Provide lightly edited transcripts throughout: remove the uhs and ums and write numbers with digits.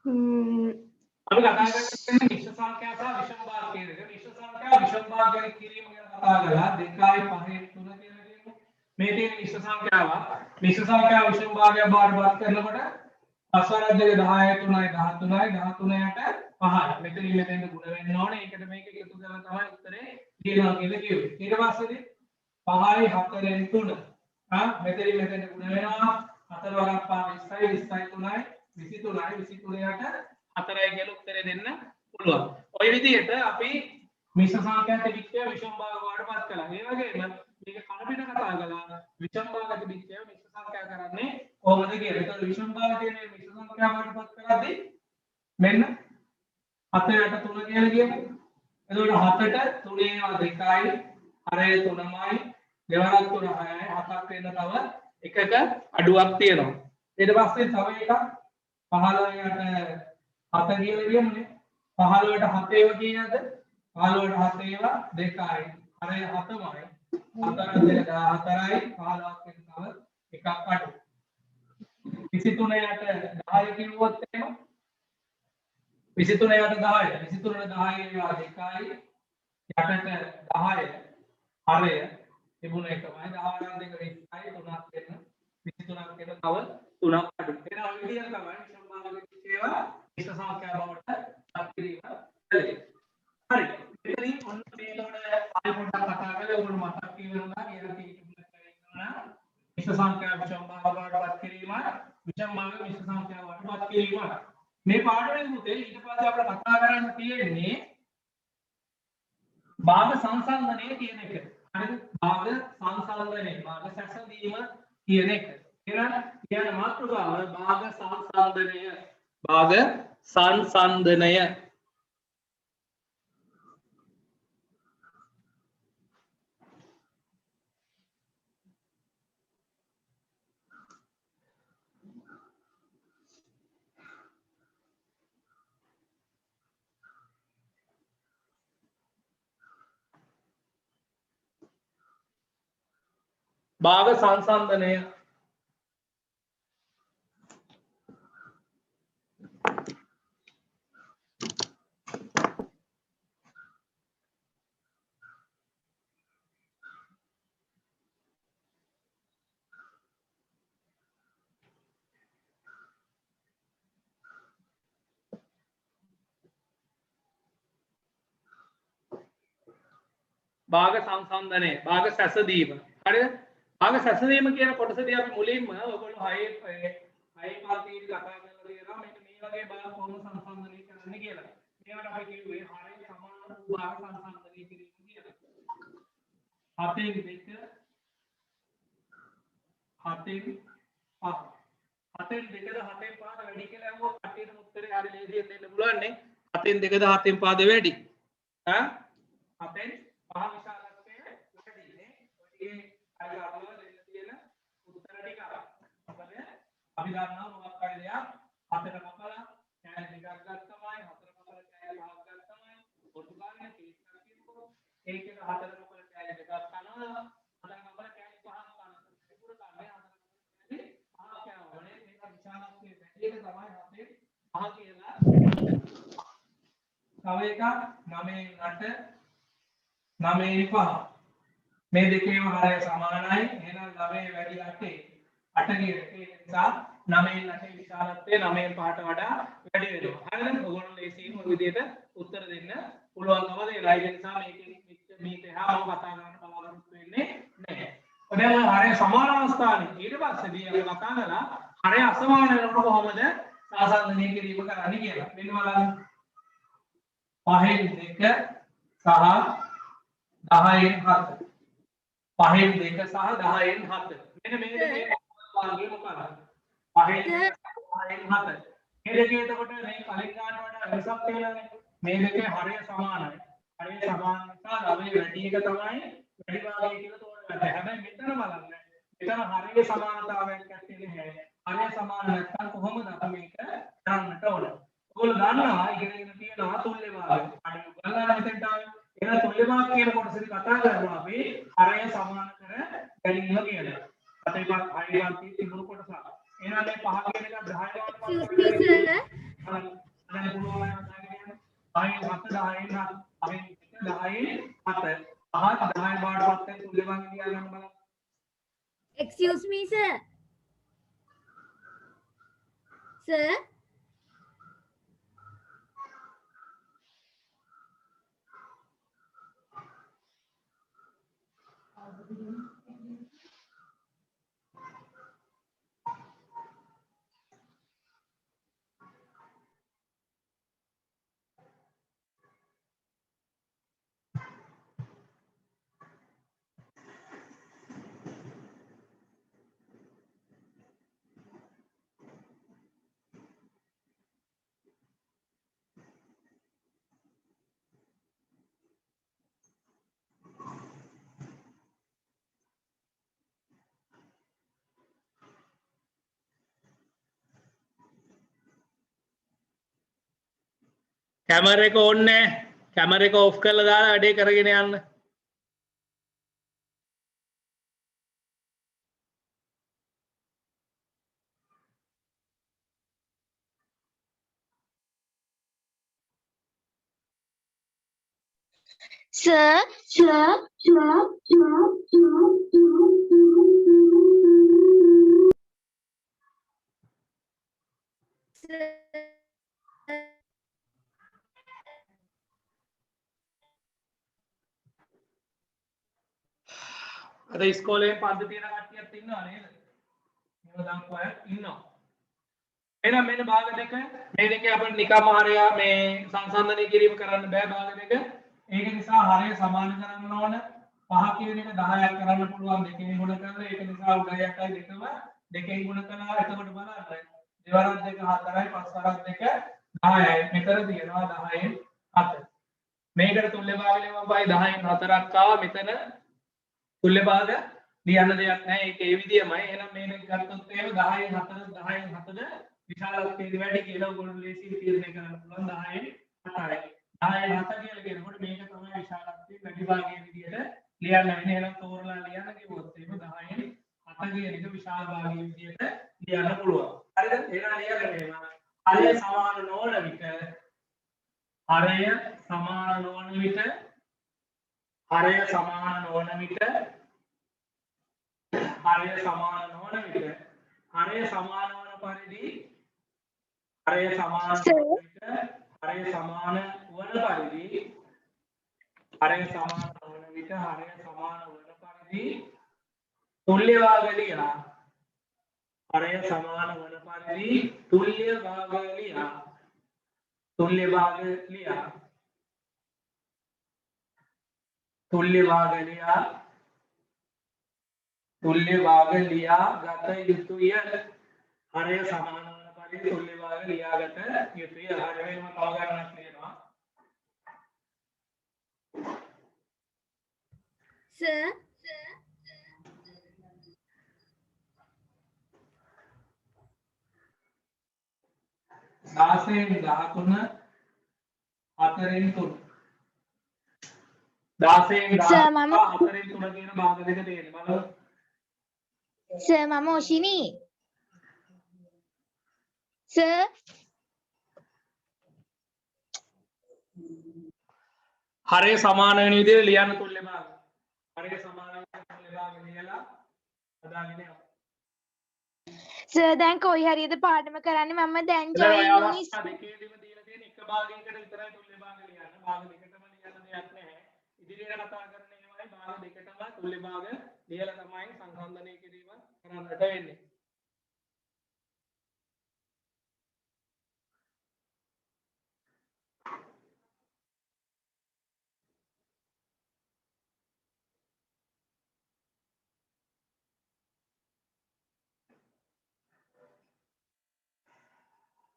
අපි කතා කරන්නේ මිශ්‍ර සංඛ්‍යා සහ විෂම භාග කියන එක. මිශ්‍ර සංඛ්‍යා විෂම භාග ගැන කිරීම ගැන කතා කරලා 2යි 5යි 3 කියලා කියමු. මේ තියෙන මිශ්‍ර සංඛ්‍යාව මිශ්‍ර සංඛ්‍යා විෂම භාගය බාරපත් කරනකොට අස්වරජ්‍යක 10යි 3යි 13යි 13ට 5යි. මෙතනින් මෙතෙන්ට ගුණ වෙන්න ඕනේ. ඒකට මේක එකතු කරලා තමයි උත්තරේ ලියනවා කියලා කිව්වේ. ඊට පස්සේදී 5යි 4ෙන් 3 මෙතනින් මෙතෙන්ට ගුණ වෙනවා. 4 වරක් 5 20යි 20යි 3යි 23යි 23ට 4යි කියලා උත්තරේ දෙන්න පුළුවන්. ওই විදිහට අපි මිශ්‍ර සංඛ්‍යා තිබිච්ච විෂම භාග වලටපත් කළා. ඒ වගේම මේක කන පිට කතා කළා විෂම භාග තිබිච්ච මිශ්‍ර සංඛ්‍යා කරන්නේ කොහොමද කියලා. ඒතකොට විෂම භාග කියන මිශ්‍ර සංඛ්‍යා වලටපත් කරද්දී මෙන්න 7 8 3 කියලා කියමු. එතකොට 7ට 3 ඒවා 2යි 8 3යි දෙවරක් 3 6යි 7ක් වෙන තව එකක අඩුවක් තියෙනවා. ඊට පස්සේ තව එකක් 15ට 7 කියලා කියමුනේ. 15ට 7 ඒවා කීයද? 15ට 7 ඒවා 2යි. අර 7මයි. 7ට 2 14යි 15ක් වෙන තව එකක් අඩු. 23ට 10 කිව්වොත් එහෙම 23ට 10යි 23ට 10 ඒවා 2යි. යටට 10 හරය තිබුණ එකමයි 10 2 20යි 3ක් වෙන 23ක් වෙන තව 3ක් අඩු. එන ඔය විදිහට තමයි විෂම භාග ඒවා මිශ්‍ර සංඛ්‍යා බවට පත් කිරීම කළේ. හරි. ඉතින් ඔන්න මේකට ආයෙ පොඩ්ඩක් කතා කරලා ඔයගොල්ලෝ මතක් කියෙවුනා කියලා කියනවා. මිශ්‍ර සංඛ්‍යා විෂම භාග බවට පත් කිරීම විෂම භාග මිශ්‍ර සංඛ්‍යා බවට පත් කිරීම. මේ පාඩමේ මුතේ ඊට පස්සේ අපිට කතා කරන්න තියෙන්නේ භාග සංසන්දනය කියන එක. හරිද? භාග සංසන්දනය, භාග සැසඳීම කියන එක. එහෙනම් කියන මාතෘකාව භාග සංසන්දනය. භාග සංසන්දනය. භාග සංසන්දනය භාග සංසන්දනය භාග සැසඳීම. හරිද? භාග සැසඳීම කියන කොටසදී අපි මුලින්ම ඔයගොල්ලෝ 6 පන්තියේ කතා කරලා තියෙනවා මේක මේ වගේ භාග කොහොමද සංසන්දනය කරන්නේ කියලා. මේවට අපි කිව්වේ හරය සමාන වූ භාග සංසන්දනය කිරීම කියලා. 7න් 2 7න් 5 7න් 2ද 7න් 5ද වැඩි කියලා අහුවොත් කටියට උත්තරේ හරිය ලේසියෙන් දෙන්න පුළුවන් නේ. 7න් 2ද 7න් 5ද වැඩි. 7න් 5 විශාලත්වය වැඩි නේ. ඔය අර අපල දෙන්න තියෙන උත්තර ටික මොකද අපි දන්නවා මොකක් හරි දෙයක් 7ට කපලා කෑලි දෙකක් ගත්තමයි 4ට කපලා කෑලි 5ක් ගත්තමයි පොර්තුගාලයේ කේස් එකක් කියනකොට ඒකේ 4ට කපලා කෑලි දෙකක් කනවා 4ට කපලා කෑලි 5ක් කනවා ඒකුර තමයි 4ට කෑලි 5ක් යවන්නේ මේක විශාලත්වයේ වැඩි එක තමයි 7 කියලා. තව එකක් 9න් 8 9න් 5 මේ දෙකේම හරය සමානයි. එහෙනම් 9 වැඩි 8 8 කියන එක නිසා 9න් 8 විශාලත්වය 9න් 5ට වඩා වැඩි වෙනවා. හරිද? ඔයගොල්ලෝ ලේසියෙන් ඔය විදිහට උත්තර දෙන්න පුළුවන්කම දෙනවා. ඒ නිසා මේකෙන් මේක එහා මම කතා කරන්න බලාපොරොත්තු වෙන්නේ නැහැ. ඔතන හරය සමාන අවස්ථාවේ ඊට පස්සේදී අපි කතා කරලා හරය අසමාන වෙනකොට කොහොමද සංසන්දනය කිරීම කරන්නේ කියලා. මෙන්න බලන්න. 5න් 2 සහ 10න් 7 5න් 2 සහ 10න් 7 මෙන්න මේ දෙකේ වාගේ මොකක්ද 5න් 2 10න් 7 මේ දෙකේ එතකොට මේ කලින් ගන්න වඩා වෙනසක් තියෙනවානේ. මේ දෙකේ හරය සමානයි. හරය සමාන නිසා 9 වැඩි එක තමයි වැඩි භාගය කියලා තෝරගන්න. හැබැයි මෙතන බලන්න. මෙතන හරය සමානතාවයක් ඇත්තේ නැහැ. හරය සමාන නැත්නම් කොහොමද අපි මේක කරන්නට ඕන? ඔයගොල්ලෝ දන්නවා ඉගෙනගෙන තියෙනවා තුල්‍ය භාගය. අර බලන්න මෙතනට ආවේ එහෙනම් තුල්‍ය භාග කියන කොටසදී කතා කරනවා අපි හරය සමාන කර ගැනීම කියලා. අතේපත් හයිවන්ති තිබුණු කොටස. එහෙනම් මේ 5 කියන එක 10 වලට 10 10 10 10 බාටපත් වෙන තුල්ලේ භාගය ලියා ගන්න බලන්න. Excuse me, sir. Sir. Camera එක ඕන් නැහැ. කැමර එක ඔෆ් කරලා දාලා වැඩේ කරගෙන යන්න. Sir. අද ඉස්කෝලේ පන්ති තියෙන කට්ටියත් ඉන්නවා නේද? මේව දාපු අය ඉන්නවා. එහෙනම් මෙන්න භාග දෙක. මේ දෙකේ අපිට නිකම්ම හරය මේ සංසන්දනය කිරීම කරන්න බෑ භාග දෙක. ඒක නිසා හරය සමාන කරන්න ඕන. 5 කියන එක 10ක් කරන්න පුළුවන් දෙකෙන් ගුණ කරලා. ඒක නිසා උඩ යටයි දෙකම දෙකෙන් ගුණ කරලා එතකොට බලන්න. දෙවරක් දෙක 4යි 5 වරක් දෙක 10යි. මෙතන තියෙනවා 10න් 7. මේකට තුල්‍ය භාග ලියවපයි 10න් 4ක් ආවා. මෙතන තුල්‍ය භාග ලියන්න දෙයක් නැහැ. ඒක ඒ විදියමයි. එහෙනම් මේක ගත්තොත් එහෙම 10න් 4 10න් 7ද විශාලත්වයේදී වැඩි කියලා ඔයගොල්ලෝ ලේසියෙන් තීරණය කරන්න පුළුවන් 10න් 4යි. 10න් 7 කියලා කියනකොට මේක තමයි විශාලත්වයේ වැඩි භාගයේ විදියට ලියන්න වෙන්නේ. එහෙනම් තෝරලා ලියන්න කිව්වොත් එහෙම 10න් 7 කියන එක විශාල භාගයේ විදියට ලියන්න පුළුවන්. හරිද? එහෙනම් ලියන්න මෙහෙම. හරය සමාන නොවන විට හරය සමාන නොවන විට හරය සමාන නොවන විට හරය සමාන නොවන විට හරය සමාන වන පරිදි හරය සමාන වන විට හරය සමාන වන පරිදි හරය සමාන වන විට හරය සමාන වන පරිදි තුල්‍ය භාග ලියා හරය සමාන වන පරිදි තුල්‍ය භාග ලියා තුල්‍ය භාග ලියා तुल्य भाग लिया गत युතුය හරය සමාන වන පරිදි තුල්‍ය භාග ලියාගත යුතුය. හරය වෙනම තව ගණනක් තියෙනවා. Sir. 10න් 13 4න් 3 10න් 13 4න් 3 කියන භාග දෙක තියෙනවා බලන්න. Sir, මම ඔෂිනි. Sir. හරය සමාන වෙන විදිහට ලියන්න තුල්‍ය භාග. හරය සමාන වෙන තුල්‍ය භාග ලියලා හදාගෙන යන්න. Sir, දැන් කොයි හරියද පාඩම කරන්නේ? මම දැන් join වුණේ. දෙකේදීම දීලා තියෙන එක භාගයකට විතරයි තුල්‍ය භාග ලියන්න. භාග දෙකටම ලියන්න දෙයක් නැහැ. ඉදිරියට කතා කරන ඒවායි භාග දෙකටම තුල්‍ය භාග ලියලා තමයි සංසන්දනය කිරීම කරන්නට වෙන්නේ.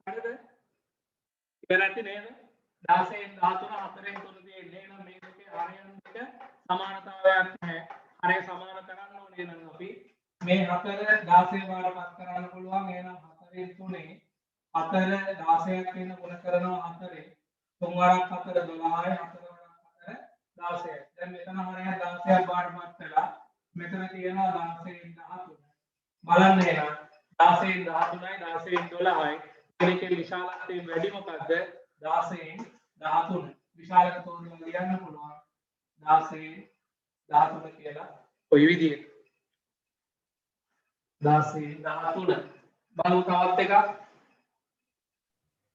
හරිද? ඉවරයි නේද? 16න් 13 4න් 3 තියෙන්නේ. එහෙනම් මේ දෙකේ හරයන් දෙක සමානතාවයක් නැහැ. හරය සමාන කරන්න ඕනේ නම් අපි මේ 4 16 බාරපත් කරන්න පුළුවන්. එහෙනම් 4න් 3 4 16ක් වෙන ගුණ කරනවා 4න් 3 වරක් 4 12යි 4 වරක් 4 16යි. දැන් මෙතන හරයක් 16ක් බාරපත් කළා. මෙතන තියෙනවා 16න් 13. බලන්න එහෙනම් 16න් 13යි 16න් 12යි. මේකේ විශාලත්වය වැඩි මොකද්ද? 16න් 13 විශාලක තෝරලා ලියන්න පුළුවන් 16 13 කියලා කොයි විදිහට 16 13 බලමු තවත් එකක්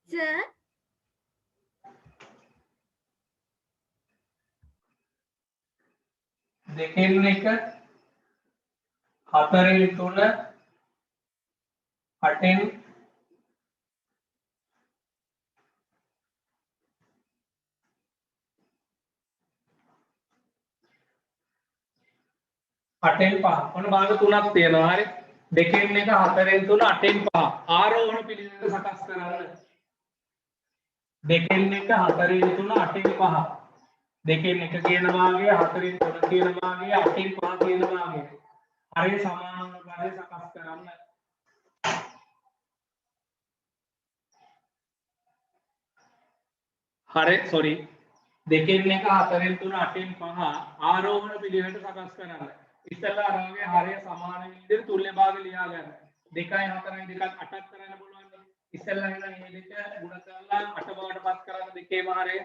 සර් දෙකෙන් එක හතරෙන් 3 8ෙන් 8ෙන් 5 ඔන්න භාග 3ක් තියෙනවා හරි දෙකෙන් එක හතරෙන් 3 8ෙන් 5 ආරෝහණ පිළිවෙල සකස් කරන්න දෙකෙන් එක හතරෙන් 3 8ෙන් 5 දෙකෙන් එක කියන භාගය හතරෙන් 3 කියන භාගය 8ෙන් 5 කියන භාගය හරිය සමාන භාගය සකස් කරන්න හරි සෝරි දෙකෙන් එක හතරෙන් 3 8ෙන් 5 ආරෝහණ පිළිවෙලට සකස් කරන්න ඉස්සෙල්ලා අරගේ හරිය සමාන විදිහට තුල්‍ය භාග ලියා ගන්න 2යි 4යි 2ක් 8ක් කරන්න පුළුවන් ඉස්සෙල්ලා එහෙනම් මේ දෙක ගුණ කරලා 8 බවට පත් කරන්න දෙකේම හරිය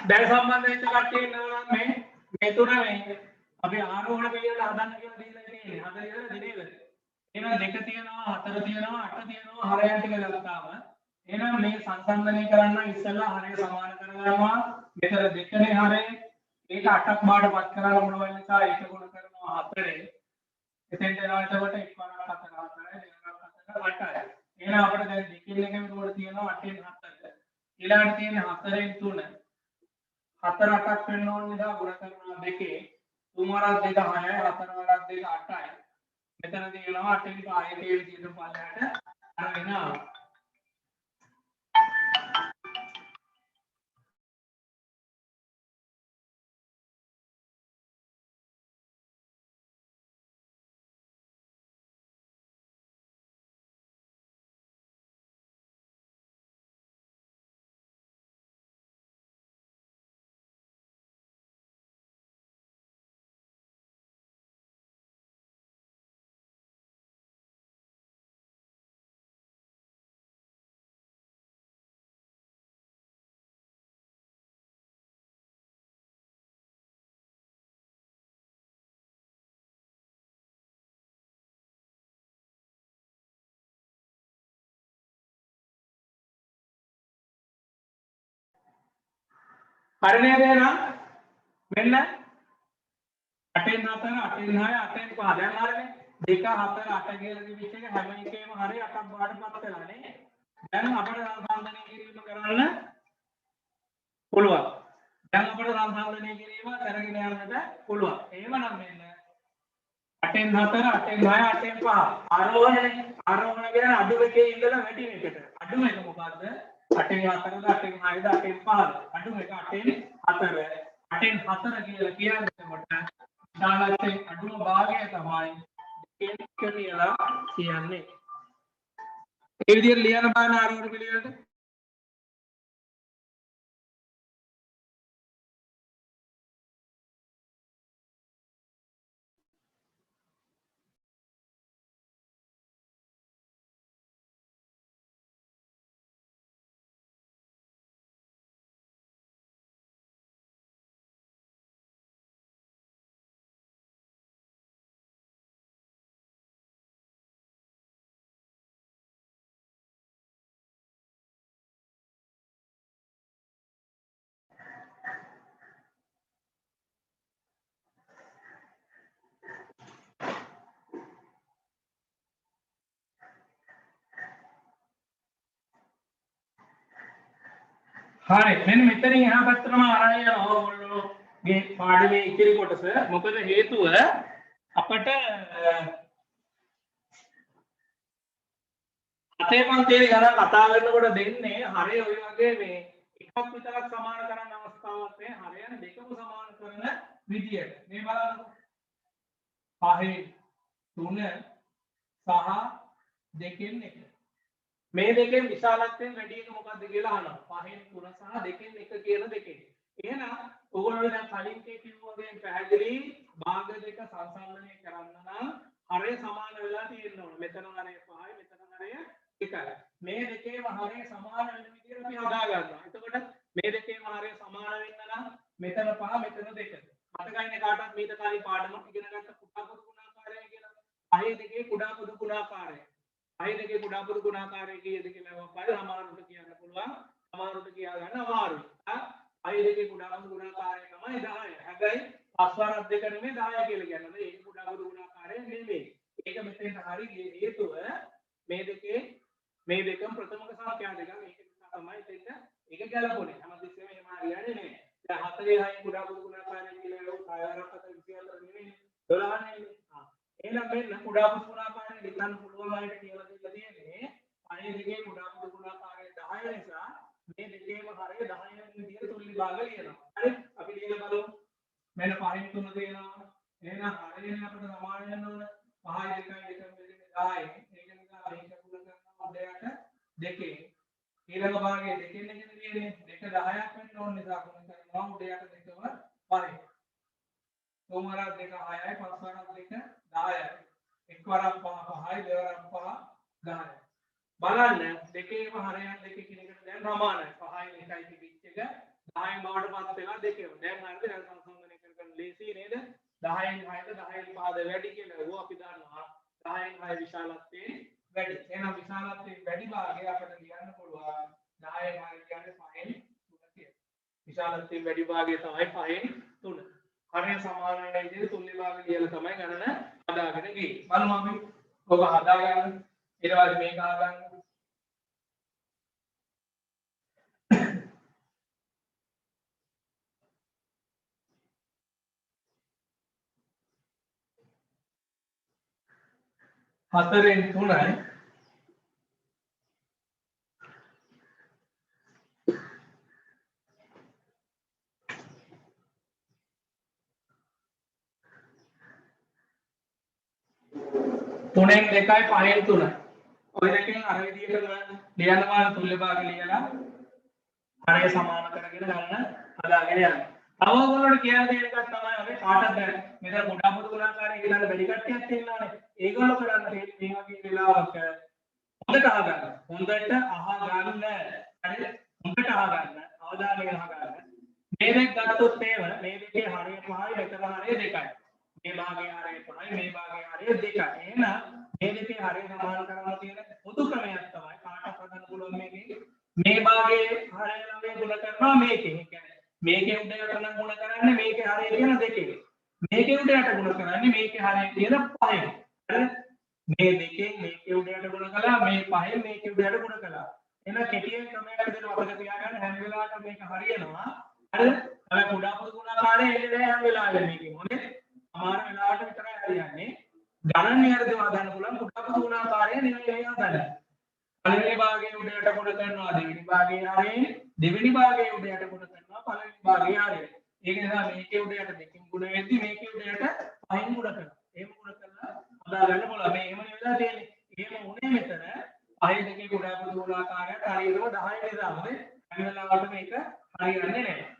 දැන් සම්බන්ධ වෙච්ච කට්ටිය ඉන්නවා නම් මේ තුන මේ අපි ආරෝහණ පිළිවෙල හදන්න කියලා දීලා තියෙන්නේ. හදලා ඉවරද නේද? එහෙනම් 2 තියෙනවා 4 තියෙනවා 8 තියෙනවා හරයන් ටික ගත්තාම එහෙනම් මේ සංසන්දනය කරන්න ඉස්සෙල්ලා හරය සමාන කරගන්නවා. මෙතන 2නේ හරය ඒක 8ක් බාටපත් කරන්න පුළුවන් නිසා ඒක ගුණ කරනවා 4ෙන්. එතෙන්ට එනවා එතකොට 1 වරක් 4 4යි 2 වරක් 4 8යි. එහෙනම් අපිට දැන් දෙකෙන් එක විතර තියෙනවා 8ෙන් 7ට. ඊළඟට තියෙන 4ෙන් 3 4 8ක් වෙන්න ඕන නිසා ගුණ කරනවා දෙකේ 3 වරක් 2 6යි 4 වරක් 2 8යි මෙතන තියෙනවා 8න් 5 තේරි තියෙන පල්ලයට අර වෙනවා හරිනේ එහෙනම් මෙන්න 8න් 4 8න් 6 8න් 5 දැන් හරිනේ 2 4 8 කියලා දිවිච්ච එක හැම එකේම හරිය 8ක් බාටපත් වෙලා නේ දැන් අපිට සංසන්දනය කිරීම කරන්න පුළුවන්. දැන් අපිට සංසන්දනය කිරීම කරගෙන යන්නට පුළුවන්. එහෙමනම් මෙන්න 8න් 4 8න් 6 8න් 5 ආරෝහණය කියන්නේ අඩු එකේ ඉඳලා වැඩි එකට. අඩු එක මොකද්ද? 8න් 4ද 8න් 6ද 8න් 5ද. අඩු එක 8න් 4. 8න් 4 කියලා කියන්නේ කොට විශාලත්වයේ අඩුම භාගය තමයි දෙකෙන් එක කියලා කියන්නේ. ඒ විදිහට ලියන බලන ආරෝහණ පිළිවෙලට හරි මෙන්න මෙතනින් එහා පැත්තටම ආරය යනවා ඔයගොල්ලෝගේ පාඩමේ ඉතිරි කොටස. මොකද හේතුව අපට අතේ පන්තියේ ගණන් කතා කරනකොට දෙන්නේ හරය ඔය වගේ මේ එකක් විතරක් සමාන කරන්න අවස්ථාවක් නෑ. හරයන දෙකම සමාන කරන විදියට. මේ බලන්න 5 3 සහ 2න් 1. මේ දෙකෙන් විශාලත්වයෙන් වැඩි එක මොකක්ද කියලා අහනවා. 5න් 3 සහ 2න් 1 කියන දෙකෙන්. එහෙනම් ඔයගොල්ලෝ දැන් කලින් කිව්වා වගේ පැහැදිලි භාග දෙක සංසන්දනය කරන්න නම් හරය සමාන වෙලා තියෙන්න ඕන. මෙතන හරය 5යි මෙතන හරය 1යි. මේ දෙකේම හරය සමාන වෙන විදිහට අපි හදා ගන්නවා. එතකොට මේ දෙකේම හරය සමාන වෙන්න නම් මෙතන 5 මෙතන 2. මතකයිනේ කාටවත් මේක කාලේ පාඩමක් ඉගෙන ගත්ත කුඩා පොදු ගුණාකාරය කියලා. 5 දෙකේ කුඩා පොදු ගුණාකාරය. 5 දෙකේ කුඩා පොදු ගුණාකාරය කීයද කියලා බලපුවා අමාරුට කියන්න පුළුවන්. අමාරුට කියා ගන්න අමාරුයි. 5 දෙකේ කුඩා පොදු ගුණාකාරය තමයි 10. හැබැයි පස්වරක් දෙක නෙමෙයි 10 කියලා කියන්නේ. ඒක කුඩා පොදු ගුණාකාරය නෙමෙයි. ඒක මෙතෙන් හරි හේතුව මේ දෙකම ප්‍රථමක සංඛ්‍යා දෙක. මේක නිසා තමයි දෙන්න ඒක ගැලපුණේ. හැමතිස්සෙම එහෙම හරියන්නේ නැහැ. දැන් 4 6 කුඩා පොදු ගුණාකාරය කියලා ඒක 6 4 නෙමෙයි 12 නෙමෙයි. එහෙනම් මෙන්න කුඩා පොදු ගුණාකාරය ලියන්න පුළුවන් වලට කියලා දෙන්න තියෙන්නේ 5 දෙකේ කුඩා පොදු ගුණාකාරය 10 නිසා මේ දෙකේම හරය 10 වෙනි විදිහට තුන් විභාග ලියනවා. හරි අපි ලියලා බලමු. මෙන්න 5න් 3 දෙනවා. එහෙනම් හරයනේ අපිට සමාන වෙන්න ඕන. 5යි 2යි 2 දෙන්නේ 10යි. ඒක නිසා මේක පුර කරනවා උඩයට 2. ඊළඟ භාගයේ 2න් එකද තියෙන්නේ. 2 10ක් වෙන්න ඕන නිසා කොහොමද කරනවා උඩයට 2ම පරි. 3 වරක් 2 6යි 5 වරක් 2 10යි. 1 වරක් 5 5යි 2 වරක් 5 10යි. බලන්න දෙකේම හරයන් දෙක කිනකට දැන් සමානයි. 5යි 1යි තිබිච්ච එක 10න් බවට පත් වෙලා දෙකේම. දැන් හරිද දැන් සංසන්දනය කරගන්න ලේසි නේද? 10න් 6ද 10න් 5ද වැඩි කියලා ඕවා අපි දන්නවා. 10න් 6 විශාලත්වයේ වැඩි. එහෙනම් විශාලත්වයේ වැඩි භාගය අපිට ලියන්න පුළුවන් 10න් 6 කියන්නේ 5න් 3 කියලා. විශාලත්වයේ වැඩි භාගය තමයි 5න් 3. හරය සමාන වෙන විදිහට තුන් විභාග ලියලා තමයි ගණන හදාගෙන ගියේ. බලමු අපි ඔබ හදාගන්න. ඊට පස්සේ මේක හදාගන්න. හතරෙන් 3යි තුනෙන් 2යි 5න් 3යි. ඔය දෙකෙන් අර විදිහටම ලියන්න බලන තුල්ල භාග ලියලා හරය සමාන කරගෙන ගන්න හදාගෙන යන්න. තව ඔයගොල්ලෝට කියලා දෙන එකක් තමයි අපි කාටද මෙතන කුඩා පොදු ගුණාකාරය කියලා වැඩි කට්ටියක් තියෙනවානේ. ඒගොල්ලෝ කරන්න තියෙන්නේ මේ වගේ වෙලාවක හොඳට අහගන්න. හොඳට අහගන්න. හරිද? හොඳට අහගන්න. අවධානයෙන් අහගන්න. මේ දෙක ගත්තොත් එහෙම මේ දෙකේ හරය 5යි මෙතන හරය 2යි. මේ භාගයේ හරය 5යි මේ භාගයේ හරය 2යි. එහෙනම් මේ දෙකේ හරය සමාන කරන්න තියෙන පොදු ක්‍රමයක් තමයි කාටත් හදන්න පුළුවන් මේකේ. මේ භාගයේ හරය 9 ගුණ කරනවා මේකෙන්. ඒ කියන්නේ මේකේ උඩ යට නම් ගුණ කරන්නේ මේකේ හරය කියන දෙකේ. මේකේ උඩ යට ගුණ කරන්නේ මේකේ හරය කියන 5ෙන්. හරිද? මේ දෙකෙන් මේකේ උඩ යට ගුණ කළා මේ 5ෙන් මේකේ උඩ යට ගුණ කළා. එන කෙටියෙන් ක්‍රමයක් විදිහට මතක තියාගන්න හැම වෙලාවකම මේක හරියනවා. හරිද? හැබැයි කුඩා පොදු ගුණාකාරය එන්නේ නැහැ හැම වෙලාවෙම මේකේ. මොනේ? සමහර වෙලාවට විතරයි හරියන්නේ. ගණන් නිවැරදිව හදන්න පුළුවන් කුඩා පොදු ගුණාකාරය නෙවෙයි හදන්න. පළවෙනි භාගයේ උඩයට කොට කරනවා දෙවෙනි භාගයේ හරිය. දෙවෙනි භාගයේ උඩයට කොට කරනවා පළවෙනි භාගයේ හරිය. ඒක නිසා මේකේ උඩයට දෙකකින් ගුණ වෙද්දි මේකේ උඩයට පහෙන් ගුණ කරනවා. එහෙම ගුණ කරලා හදා ගන්න පුළුවන්. මේ එහෙම නෙවෙලා තියෙන්නේ. එහෙම උනේ මෙතන පහේ දෙකේ කුඩා පොදු ගුණාකාරයට හරියටම 10 නිසා මොකද? හැම වෙලාවකම මේක හරියන්නේ නැහැ.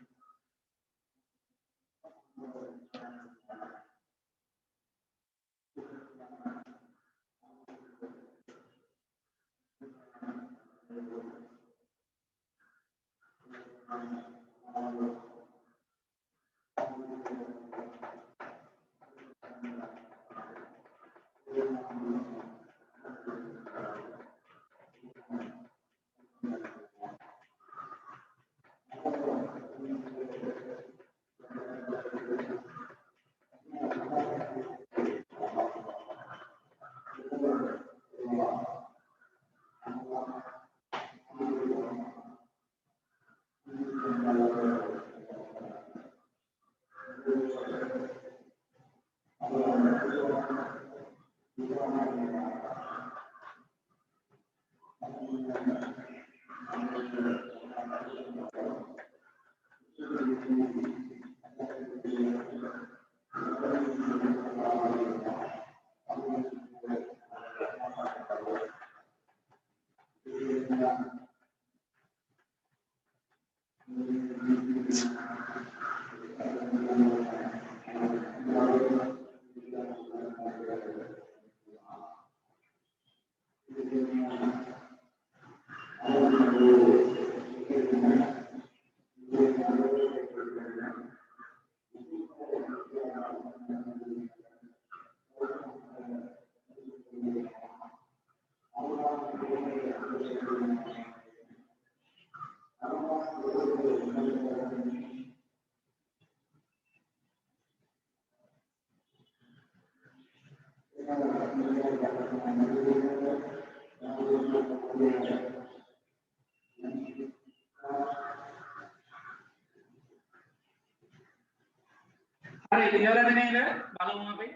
හරි ඉවරද නේද? බලමු අපි.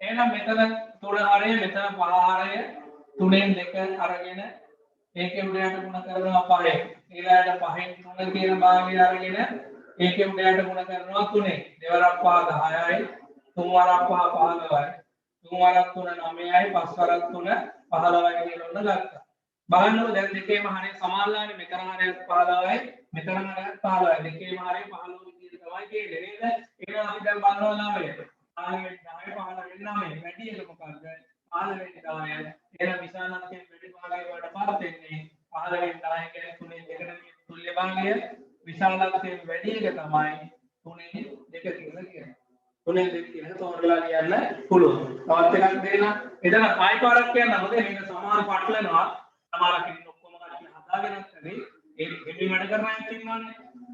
එහෙනම් මෙතන 3 හරය මෙතන 5 හරය 3න් 2 අරගෙන ඒකේ උඩයට ගුණ කරනවා 5න්. ඊළඟට 5න් 3 කියන භාගය අරගෙන ඒකේ උඩයට ගුණ කරනවා 3න්. දෙවරක් 5 10යි 3 වරක් 5 15යි 3 වරක් 3 9යි 5 වරක් 3 15යි කියලා ඔන්න ගත්තා. බලන්නකො දැන් දෙකේම හරය සමානලානේ මෙතන හරයක් 15යි මෙතන හරයක් 15යි දෙකේම හරය 15 විදිහට තමයි කියන්නේ නේද? එහෙනම් අපි දැන් බලනවා 9. 15 10 15 9 වැඩි එක මොකක්ද? 15 10. එහෙනම් විශාලත්වයෙන් වැඩි භාගය වලටපත් වෙන්නේ 15 10 කියන්නේ 3 2කට තුල්‍ය භාගය විශාලත්වයෙන් වැඩි එක තමයි 3 2 කියලා කියන්නේ. 3 2 කියලා තෝරලා ලියන්න පුළුවන්. තවත් එකක් දෙන්න. එතන ආයි පාරක් කියන්න මොකද මේක සමාන පටලනවා. සමහර කෙනෙක් ඔක්කොම කට්ටිය හදාගෙනත් හරි ඒ දෙවි වැඩ කරන අය ඉන්නවනේ.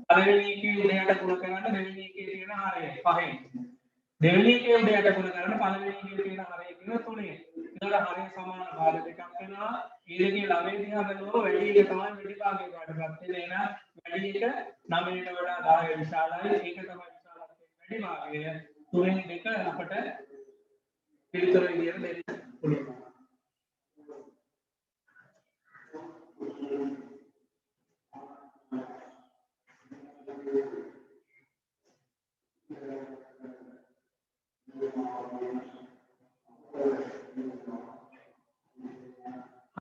පළවෙනි එකේ උඩයට ගුණ කරන්න දෙවෙනි එකේ තියෙන හරය 5යි. දෙවෙනි එකේ උඩයට ගුණ කරන්න පළවෙනි එකේ තියෙන හරය කියන 3යි. ඒතකොට හරය සමාන භාග දෙකක් වෙනවා. ඊළඟේ 9 දිහා බලනකොට වැඩි එක තමයි වැඩි භාගයකට ගත්තේ. එහෙනම් වැඩි එක 9ට වඩා 10 විශාලයි. ඒක තමයි විශාලත්වයෙන් වැඩි භාගය. 3න් 2 අපට පිළිතුර විදියට දෙන්න පුළුවන්.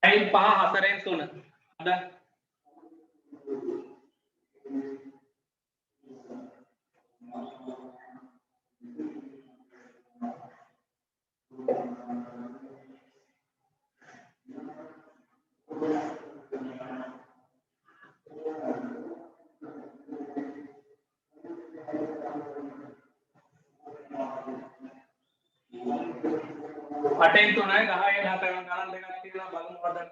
අයින් 5 4න් 3 හදන්න. අටෙන් 3යි 10න් 4න් ගණන් දෙකක් තියෙනවා බලමු හදන්න.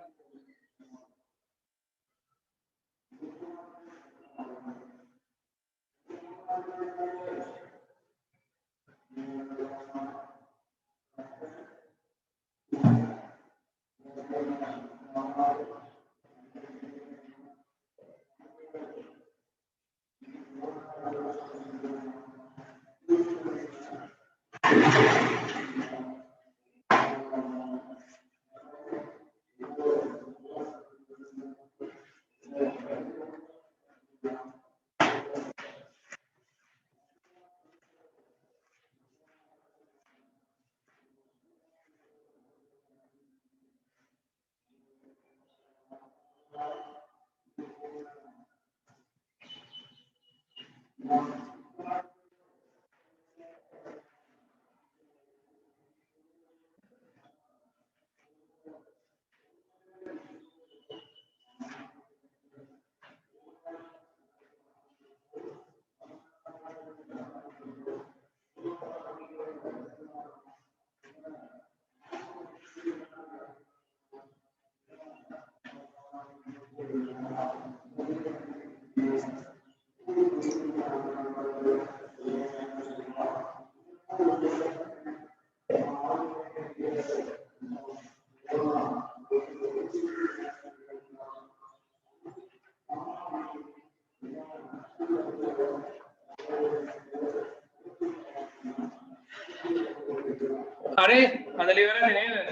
හරි අද ඉවරනේ නේද?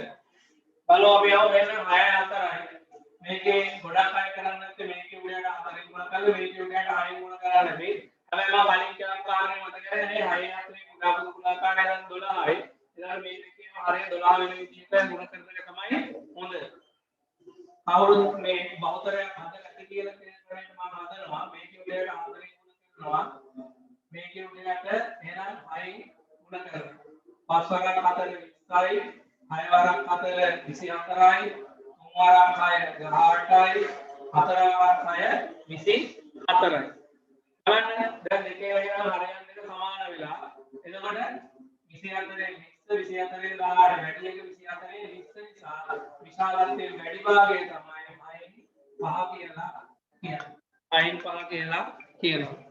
බලමු අපි යමු මෙන්න 6 4යි. මේකේ ගොඩක් අය කරන්නේ නැත්නම් මේකේ උඩට 4න් ගුණ කරලා මේකේ උඩට 6න් ගුණ කරලා නැති. හැබැයි මම කලින් කියන කාරණේ මතකද නේ 6 4න් ගුණ ගුණාකාරය දැන් 12යි. එතකොට මේ දෙකේම හරිය 12 වෙන විදිහට ගුණ කරන එක තමයි හොඳ. කවුරුත් මේ බහුතරයක් හදලා ඇති කියලා කියන මම හදනවා. මේකේ උඩට 4න් ගුණ කරනවා. මේකේ උඩට එහෙනම් 6න් ගුණ කරනවා. 5 වරක් 4 20යි 6 වරක් 4 24යි 3 වරක් 6 18යි 4 වරක් 6 24යි බලන්න දැන් දෙකේ වෙනවා හරයන් දෙක සමාන වෙලා එතකොට 24 24 18 වැඩි එක 24 20 නිසා විශාලත්වයේ වැඩි භාගය තමයි 5 කියලා කියන්නේ 5 කියලා කියනවා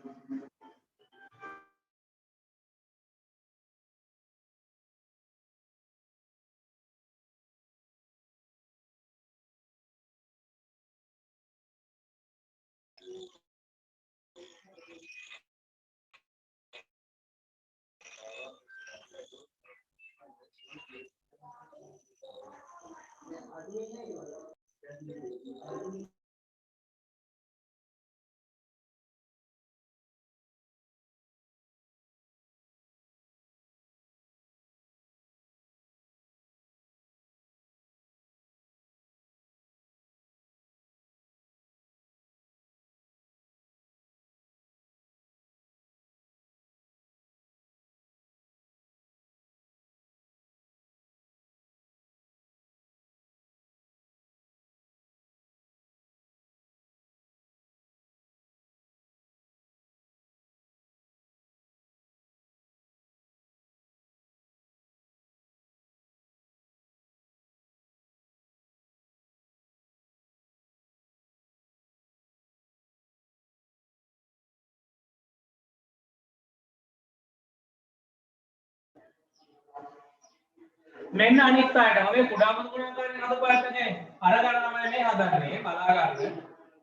මෙන්න අනිත් අයට අපි කුඩා මුදු ගුණාකාරයෙන් හදපාන්නේ අර ගන්න තමයි මේ හදන්නේ බලා ගන්න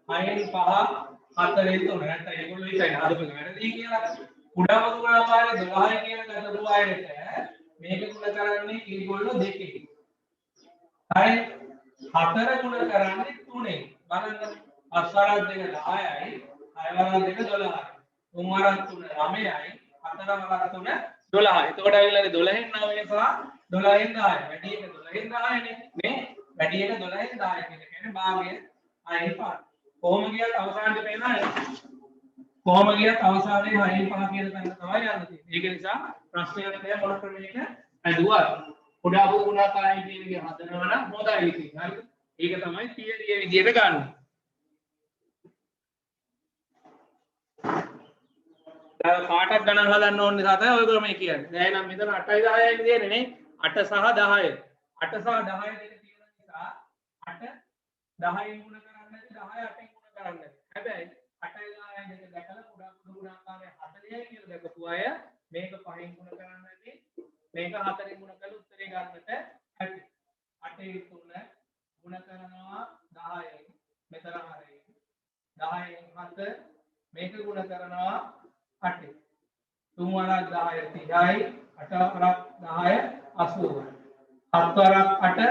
6 5 4 3 නැත්නම් ඒගොල්ලෝ හිතන්නේ හදපු වැරදි කියලා කුඩා මුදු ගුණාකාරයෙන් 12 කියලා ගන්න දුවායට මේක ගුණ කරන්නේ ඒගොල්ලෝ දෙකේ හරි 4 ගුණ කරන්නේ 3ෙන් බලන්න 5 වරක් දෙක 10යි 6 වරක් දෙක 12යි 3 වරක් 3 9යි 4 වරක් 3 12යි එතකොට ඇවිල්ලා 12න් 9 සහ 12න් 10 වැඩි එක 12න් 10 නේ මේ වැඩි එක 12න් 10 කියන්නේ භාගය 6න් 5 කොහොම ගියත් අවසානයේ පේනවනේ කොහොම ගියත් අවසානයේ 6න් 5 කියන තැන තමයි යන්න තියෙන්නේ ඒක නිසා ප්‍රශ්නයක් නෑ මොන ක්‍රමයක ඇදුවා කුඩා මුදු ගුණාකාරයෙන් කියන එක හදනවා නම් හොඳයි ඉතින් හරිද ඒක තමයි තියරිය විදියට ගන්න කාටක් ගණන් හදන්න ඕන නිසා තමයි ඔයගොල්ලෝ මේ කියන්නේ. දැන් නම් මෙතන 8යි 10යි තියෙන්නේ නේ. 8 සහ 10. 8 සහ 10 දෙක තියෙන නිසා 8 10න් ගුණ කරන්නේ 10 8න් ගුණ කරන්නේ. හැබැයි 8යි 10යි දෙක දැකලා කුඩා මුදු ගුණාකාරය 40යි කියලා දැකපු අය මේක 5න් ගුණ කරන්නේ නැති මේක 4න් ගුණ කරලා උත්තරේ ගන්නට ඇති. 8න් 3 ගුණ කරනවා 10න් මෙතන හරියි. 10න් 7 මේක ගුණ කරනවා 8 3 වරක් 10 30යි 8 වරක් 10 80යි 7 වරක් 8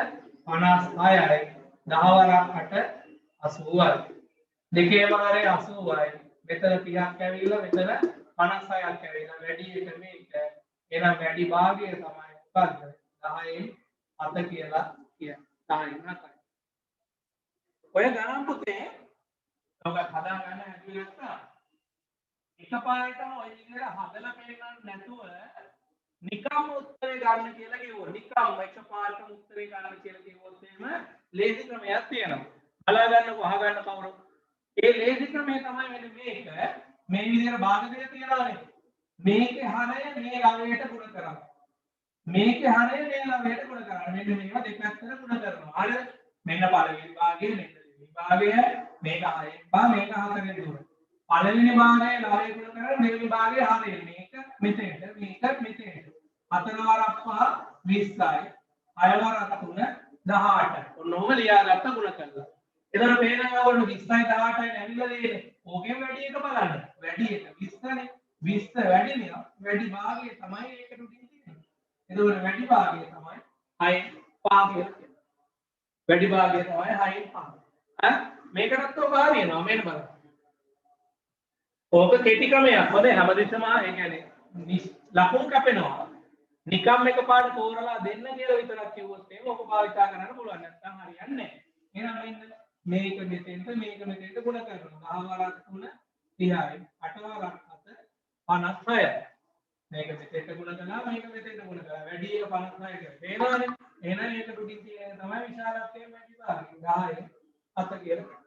56යි 10 වරක් 8 80යි දෙකේම හරිය 80යි මෙතන 30ක් ඇවිල්ලා මෙතන 56ක් ඇවිල්ලා වැඩි එක මේක එහෙනම් වැඩි භාගය තමයි මොකද්ද 10න් 7 කියලා කියන්නේ 10න් 7යි ඔය ගණන් පුතේ ඔබ හදා ගන්න හැදුවේ නැත්නම් එකපාරටම ඔය විදිහට හදලා පෙන්නන්න නැතුව නිකම් උත්තරේ ගන්න කියලා කිව්වොත් නිකම් එකපාරටම උත්තරේ ගන්න කියලා කිව්වොත් එහෙම ලේසි ක්‍රමයක් තියෙනවා. බලා ගන්නකො අහගන්න කවුරු. ඒ ලේසි ක්‍රමය තමයි මෙන්න මේක. මේ විදිහට භාග දෙක තියනවානේ. මේකේ හරය මේ ළමයට ගුණ කරනවා. මේකේ හරය මේ ළමයට ගුණ කරනවා. මෙන්න මේවා දෙපැත්තට ගුණ කරනවා. හරිද? මෙන්න පළවෙනි භාගය මෙන්න දෙවෙනි විභාගය මේක 6න් පහ මේක 4න් 3. පළවෙනි භාගය 9 ගුණ කරලා දෙවෙනි භාගය 6න් මේක මෙතෙන්ට මේක මෙතෙන්ට. 4 වරක් 5 20යි. 6 වරක් 3 18. ඔන්නෝම ලියාගත්ත ගුණ කරලා. එතකොට පේනවා ඔයගොල්ලෝ 20යි 18යි නැවිලා දෙන්නේ. ඕකෙන් වැඩි එක බලන්න. වැඩි එක 20නේ. 20 වැඩිනිය වැඩි භාගය තමයි ඒකට උඩින් තියෙන්නේ. එතකොට වැඩි භාගය තමයි 6න් 5 කියලා. වැඩි භාගය තමයි 6න් 5. ඈ මේකටත් ඔක හරියනවා මෙන්න බලන්න. ඕක කෙටි ක්‍රමයක්. මොකද හැමදෙස්සම ඒ කියන්නේ ලකුණු කැපෙනවා. නිකම් එකපාරට තෝරලා දෙන්න කියලා විතරක් කිව්වොත් එහෙම ඔක භාවිතා කරන්න පුළුවන්. නැත්නම් හරියන්නේ නැහැ. එහෙනම් මෙන්න මේක මෙතෙන්ට මේක මෙතෙන්ට ගුණ කරනවා. 10 වරක් 3 30යි. 8 වරක් 7 56යි. මේක මෙතෙන්ට ගුණ කළා මේක මෙතෙන්ට ගුණ කළා. වැඩි එක 56 කියලා. පේනවනේ. එහෙනම් ඒක දුකින් තියෙන තමයි විශාලත්වයේ වැඩි භාගය. 10 7 කියලා.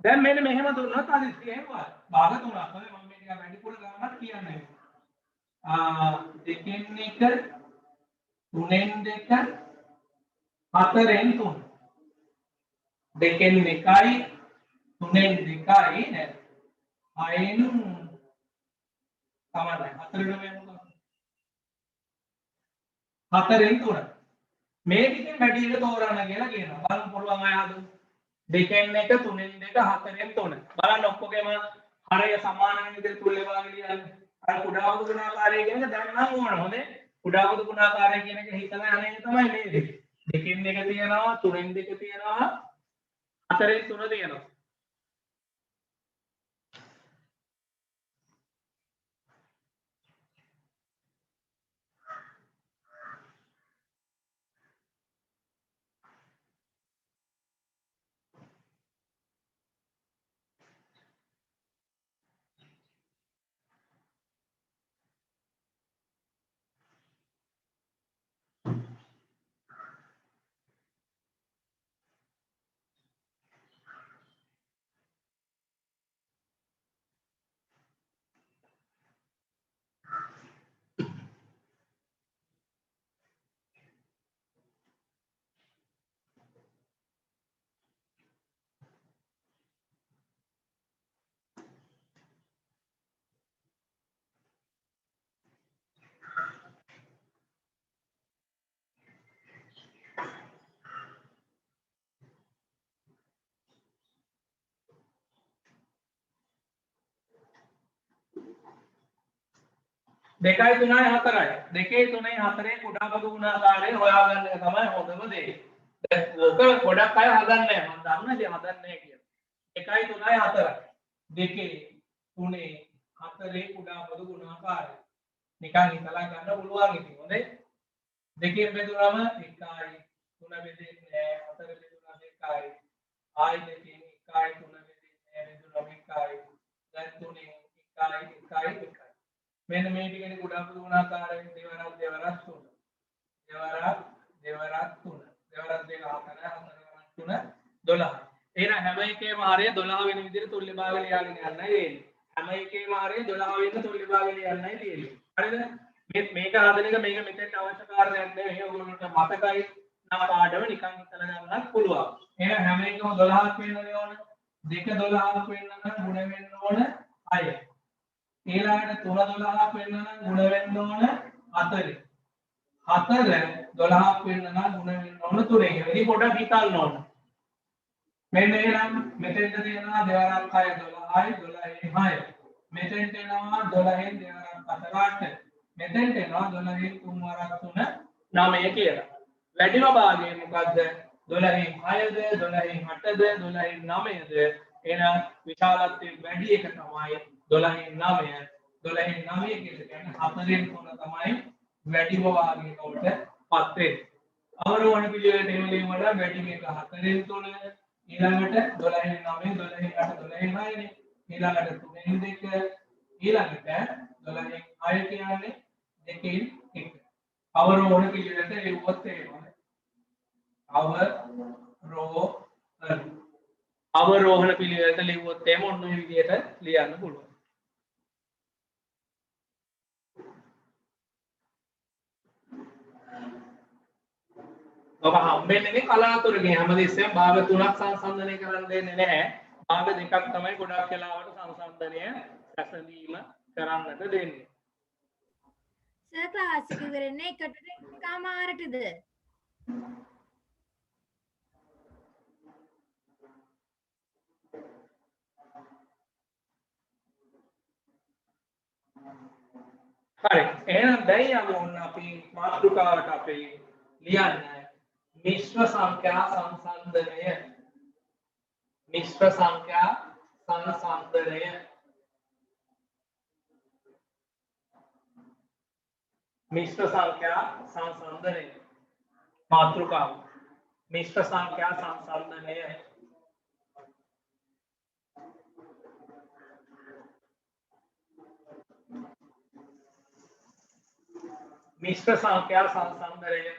දැන් මෙන්න මෙහෙම දුන්නොත් අදිස්සියෙන් වල භාග තුනක්. හරි මම මේ ටික වැඩිපුර ගානක් කියන්නේ. දෙකෙන් එක තුනෙන් දෙක හතරෙන් තුන. දෙකෙන් එකයි තුනෙන් දෙකයි නේද? හයෙන් තමයි හතරෙන් මෙහෙම හතරෙන් තුන. මේ ටිකෙන් වැඩි එක තෝරන්න කියලා කියනවා. බලන්න පුළුවන් අය හදමු. දෙකෙන් එක තුනෙන් දෙක හතරෙන් තුන. බලන්න ඔක්කොගෙම හරය සමාන වෙන විදිහට තුල්ලේ වාගේ ලියන්න. අර කුඩාවු ගුණාකාරය කියන එක දැන් නම් ඕන. හොඳේ. කුඩාවු ගුණාකාරය කියන එක හිතලා යන්නේ තමයි නේද? දෙකෙන් එක තියනවා, තුනෙන් දෙක තියනවා, හතරෙන් තුන තියනවා. දෙකයි තුනයි හතරයි. දෙකේ තුනේ හතරේ කුඩාපදු ගුණාකාරය හොයාගන්න එක තමයි හොඳම දේ. දැන් ඕක ගොඩක් අය හදන්නේ නැහැ. මම දන්නවා ඉතින් හදන්නේ නැහැ කියලා. එකයි තුනයි හතරයි. දෙකේ තුනේ හතරේ කුඩාපදු ගුණාකාරය. නිකන් හිතලා ගන්න පුළුවන් ඉතින් හොඳේ. දෙකෙන් බෙදුනම 1යි 3 බෙදෙන්නේ නැහැ. 4 බෙදුනම 1යි. ආයි දෙකෙන් 1යි 3 බෙදෙන්නේ නැහැ. බෙදුනම 1යි. දැන් තුනේ 1යි 1යි 1යි. මෙන්න මේ ටිකනේ කුඩාපදු ගුණාකාරයෙන් දෙවරක් දෙවරක් 3. දෙවරක් 3. දෙවරක් දෙක 4 4 3 12. එහෙනම් හැම එකේම හරිය 12 වෙන විදිහට තුල්ලේ භාග ලියාගෙන යන්නයි තියෙන්නේ. හැම එකේම හරිය 12 වෙන තුල්ලේ භාග ලියන්නයි තියෙන්නේ. හරිද? මේක හදන එක මේක මෙතෙන්ට අවශ්‍ය කාරණයක් නෙවෙයි. ඔයගොල්ලන්ට මතකයි නම් පාඩම නිකන් හිතලා ගන්නත් පුළුවන්. එහෙනම් හැම එකම 12ක් වෙන්න ඕන. දෙක 12ක් වෙන්න නම් ගුණ වෙන්න ඕන 6. ඊළඟට 3 12ක් වෙන්න නම් ගුණ වෙන්න ඕන 4. 4 12ක් වෙන්න නම් ගුණ වෙන්න ඕන 3. ඉතින් පොඩ්ඩක් හිතන්න ඕන. මෙන්න එහෙනම් මෙතෙන්ට තියෙනවා දෙවරක් 6 12යි 12න් 6. මෙතෙන්ට එනවා 12න් දෙවරක් 4 8. මෙතෙන්ට එනවා 12න් 3 වරක් 3 9 කියලා. වැඩිම භාගය මොකද්ද? 12න් 6ද 12න් 8ද 12න් 9ද? එහෙනම් විශාලත්වයෙන් වැඩි එක තමයි 12න් 9. 12න් 9 කියන්නේ 4න් 3 තමයි වැඩිම භාගයකට පත් වෙන්නේ. අවරෝහණ පිළිවෙලට එහෙම ලියුමල වැඩි මේක 4න් 3 ඊළඟට 12න් 9 12න් 8 12න් 6 නේ. ඊළඟට 3න් 2 ඊළඟට 12න් 6 කියන්නේ 2න් 1. අවරෝහණ පිළිවෙලට ලියුවොත් එහෙමයි. අවරෝහණ පිළිවෙලට ලියුවොත් එහෙම ඔන්න ඔය විදිහට ලියන්න පුළුවන්. ඔබ හම්බෙන්නේ මේ කලාතුරකින් හැමදෙස්සෙම භාග 3ක් සංසන්දනය කරන්න දෙන්නේ නැහැ. භාග 2ක් තමයි ගොඩක් වෙලාවට සංසන්දනය රැස්වීම කරන්නට දෙන්නේ. සර් ක්ලාස් එක ඉවරනේ එකට එකමාරටද? හරි. එහෙනම් දැන් යමු ඔන්න අපි මාතෘකාවට අපි ලියන්නේ මිශ්‍ර සංඛ්‍යා සංසන්දනය. මිශ්‍ර සංඛ්‍යා සංසන්දනය. मिश्र संख्या संसंदनय मातृका मिश्र संख्या संसंदनय मिश्र संख्या संसंदनय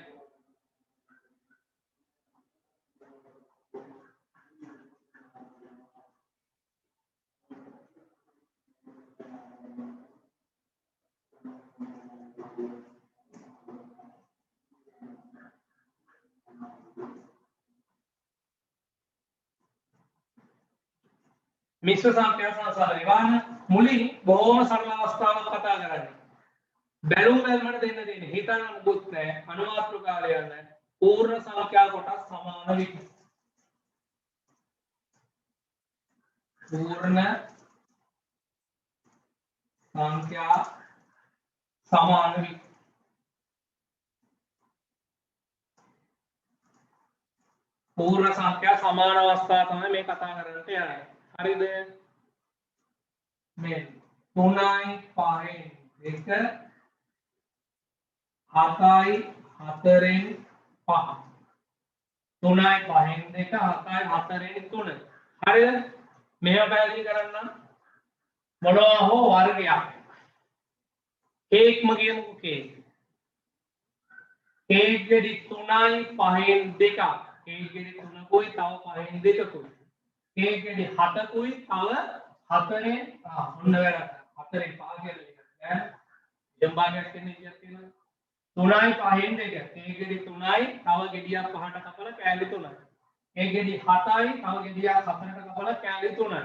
मिश्र संख्या संसाधन ඉවන්න මුලින් බොහොම සරල අවස්ථාවක් කතා කරන්නේ බැලුම් බැලමට දෙන්න දෙන්නේ හිතන්න මොකුත් නැහැ අනුමාත්‍රකාලය යන පූර්ණ සංඛ්‍යා කොටස් සමාන විට පූර්ණ සංඛ්‍යා සමාන විට පූර්ණ සංඛ්‍යා සමාන අවස්ථාව තමයි මේ කතා කරන්නට යන්නේ හරිද මේ 3යි 5යි 2 7යි 4න් 5 3යි 5න් 2 7යි 4න් 3 හරිද මේව පැහැදිලි කරන්න මොනවා හෝ වර්ගයක් කේක්ම කියමුකෝ කේක් කේක් ගෙඩි 3යි 5න් 2ක් කේක් ගෙඩි 3කුයි තව 5න් 2කුයි කේක් ගෙඩි 7කුයි තව 4න් ඔන්න වැරද්ද 4න් 5 කියලා ලියන්න යම් භාගයක් කියන්නේ කීයක් තියෙනවද 3යි 5න් 2 කේක් ගෙඩි 3යි තව ගෙඩියක් 5ට කපලා කෑලි 3යි කේක් ගෙඩි 7යි තව ගෙඩියක් 4ට කපලා කෑලි 3යි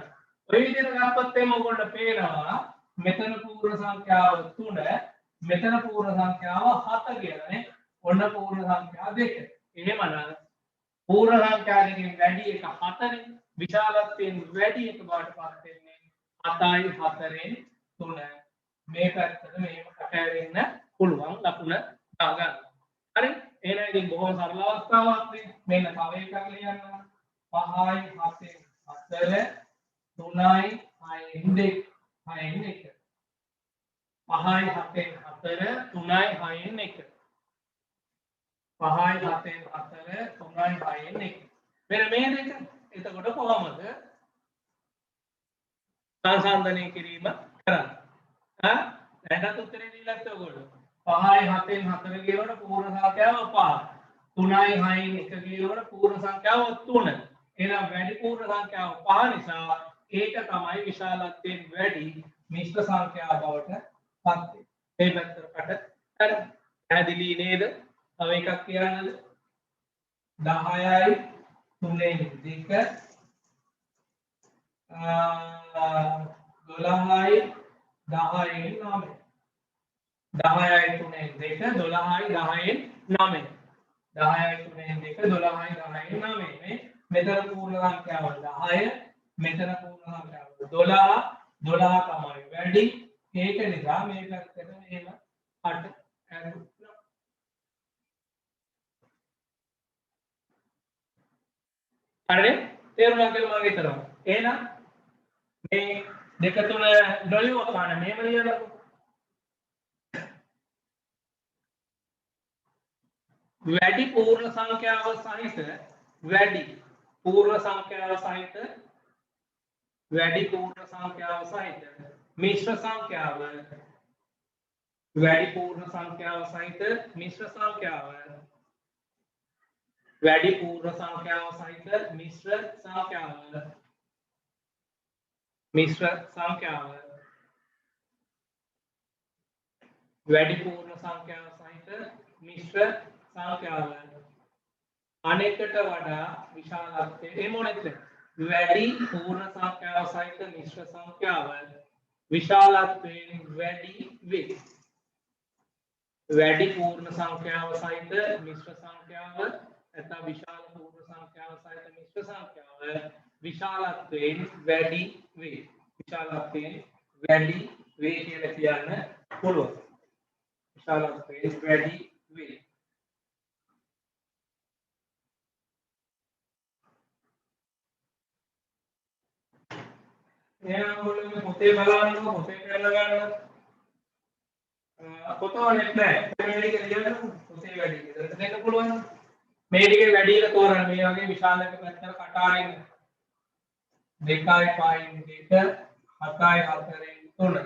ඔය විදිහට ගත්තොත් එimhe ඔයගොල්ලෝ පේනවා මෙතන පූර්ණ සංඛ්‍යාව 3 මෙතන පූර්ණ සංඛ්‍යාව 7 කියලා නේ ඔන්න පූර්ණ සංඛ්‍යාව 2 එහෙමනම් පූර්ණ සංඛ්‍යා දෙකෙන් වැඩි එක 7නේ විශාලත්වයෙන් වැඩි එක බවට පත් වෙන්නේ 7යි 4න් 3 මේ පැත්තට මේක කැටහැරෙන්න පුළුවන් ලකුණ දාගන්න. හරි? එහෙනම් ඉතින් බොහොම සරල අවස්ථාවක් නේ. මෙන්න තව එකක් ලියන්න. 5යි 7න් 4 3යි 6න් 2 6න් 1 5යි 7න් 4 3යි 6න් 1 5යි 7න් 4 3යි 6න් 1 මෙන්න මේ දෙක එතකොට කොහොමද සංසන්දනය කිරීම කරන්නේ දැන්වත් උත්තරේ දීලා ඉතින් ඔයගොල්ලෝ 5යි 7න් 4 කියනකොට පූර්ණ සංඛ්‍යාව 5 3යි 6න් 1 කියනකොට පූර්ණ සංඛ්‍යාව 3 එහෙනම් වැඩි පූර්ණ සංඛ්‍යාව 5 නිසා ඒක තමයි විශාලත්වයෙන් වැඩි මිශ්‍ර සංඛ්‍යාව බවට පත් වෙන්නේ මේ පැත්තට හරි පැහැදිලි නේද තව එකක් කියන්නද 10යි 3න් 2 12යි 10න් 9 10යි 3න් 2 12යි 10න් 9 10යි 3න් 2 12යි 10න් 9 මේ මෙතන පූර්ණ සංඛ්‍යාව 10 මෙතන පූර්ණ සංඛ්‍යාව 12 12 තමයි වැඩි ඒක නිසා මේ පැත්තට මෙහෙම 8 ඇරුණා හරිද තේරුණා කියලා මම හිතනවා එහෙනම් මේ දෙක තුන ඩොලිව පාන මෙහෙම ලියනකො වැඩි පූර්ණ සංඛ්‍යාව සහිත වැඩි පූර්ණ සංඛ්‍යාව සහිත වැඩි පූර්ණ සංඛ්‍යාව සහිත මිශ්‍ර සංඛ්‍යාව වැඩි පූර්ණ සංඛ්‍යාව සහිත මිශ්‍ර සංඛ්‍යාව වැඩි පූර්ණ සංඛ්‍යාව සහිත මිශ්‍ර සංඛ්‍යාව මිශ්‍ර සංඛ්‍යාව වැඩි පූර්ණ සංඛ්‍යාව සහිත මිශ්‍ර සංඛ්‍යාව අනෙකට වඩා විශාලත්වය ඒ මොනෙක්ද වැඩි පූර්ණ සංඛ්‍යාව සහිත මිශ්‍ර සංඛ්‍යාව විශාලත්වයෙන් වැඩි වේ. වැඩි පූර්ණ සංඛ්‍යාව සහිත මිශ්‍ර සංඛ්‍යාව නැත්නම් විශාල පූර්ණ සංඛ්‍යාව සහිත මිශ්‍ර සංඛ්‍යාව විශාලත්වයෙන් වැඩි වේ. විශාලත්වයෙන් වැඩි වේ කියලා කියන්න පුළුවන්. විශාලත්වයෙන් වැඩි වේ. එහෙනම් ඔයගොල්ලෝ පොතේ බලන්නකො පොතේ කරලා ගන්න. පොතවලත් නැහැ. මේ ටික ලියන්න පොතේ වැඩි කියලා දෙන්න පුළුවන්. මේ ටිකේ වැඩි එක තෝරන්න මේ වගේ විශාලක පැත්තට කටාරින් 2යි 5න් 2 7යි 4න් 3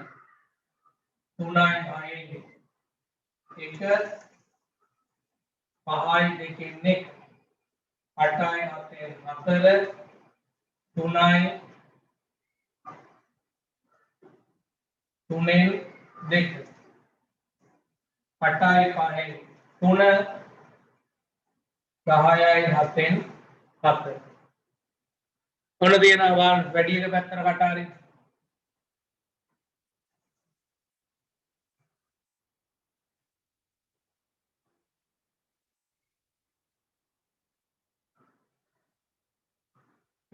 3යි 5න් 1 5යි 2න් 1 8යි 7න් 4 3යි 3න් 2 8යි 5න් 3 10යි 7න් 7 ඔන්න තියෙනවා වැඩි එක පැත්තට කටාරින්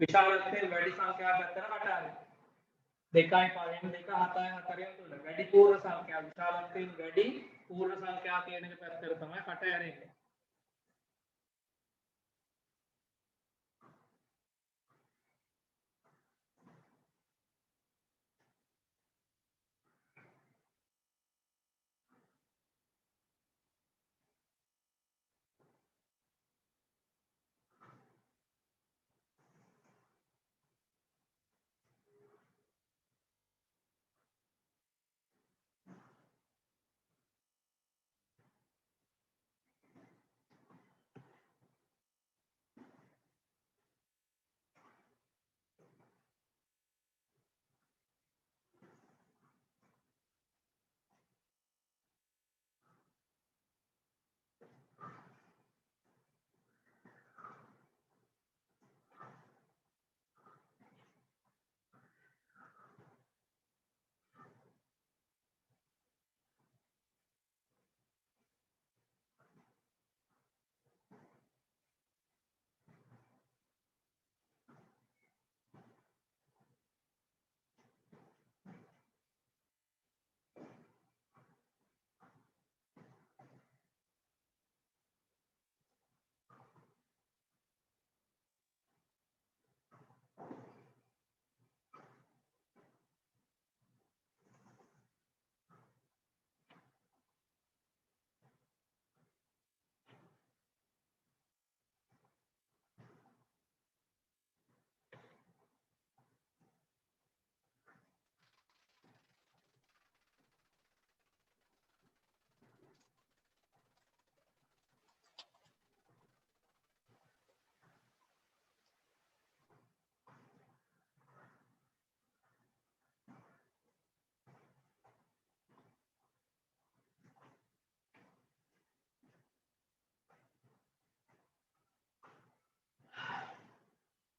විශාලත්වයෙන් වැඩි සංඛ්‍යාව පැත්තට කටාරින් 2යි 5න් 2 7යි 4න් 3 වැඩි පූර්ණ සංඛ්‍යාව විශාලත්වයෙන් වැඩි පූර්ණ සංඛ්‍යාව කියන එක පැත්තට තමයි කට ඇරෙන්නේ.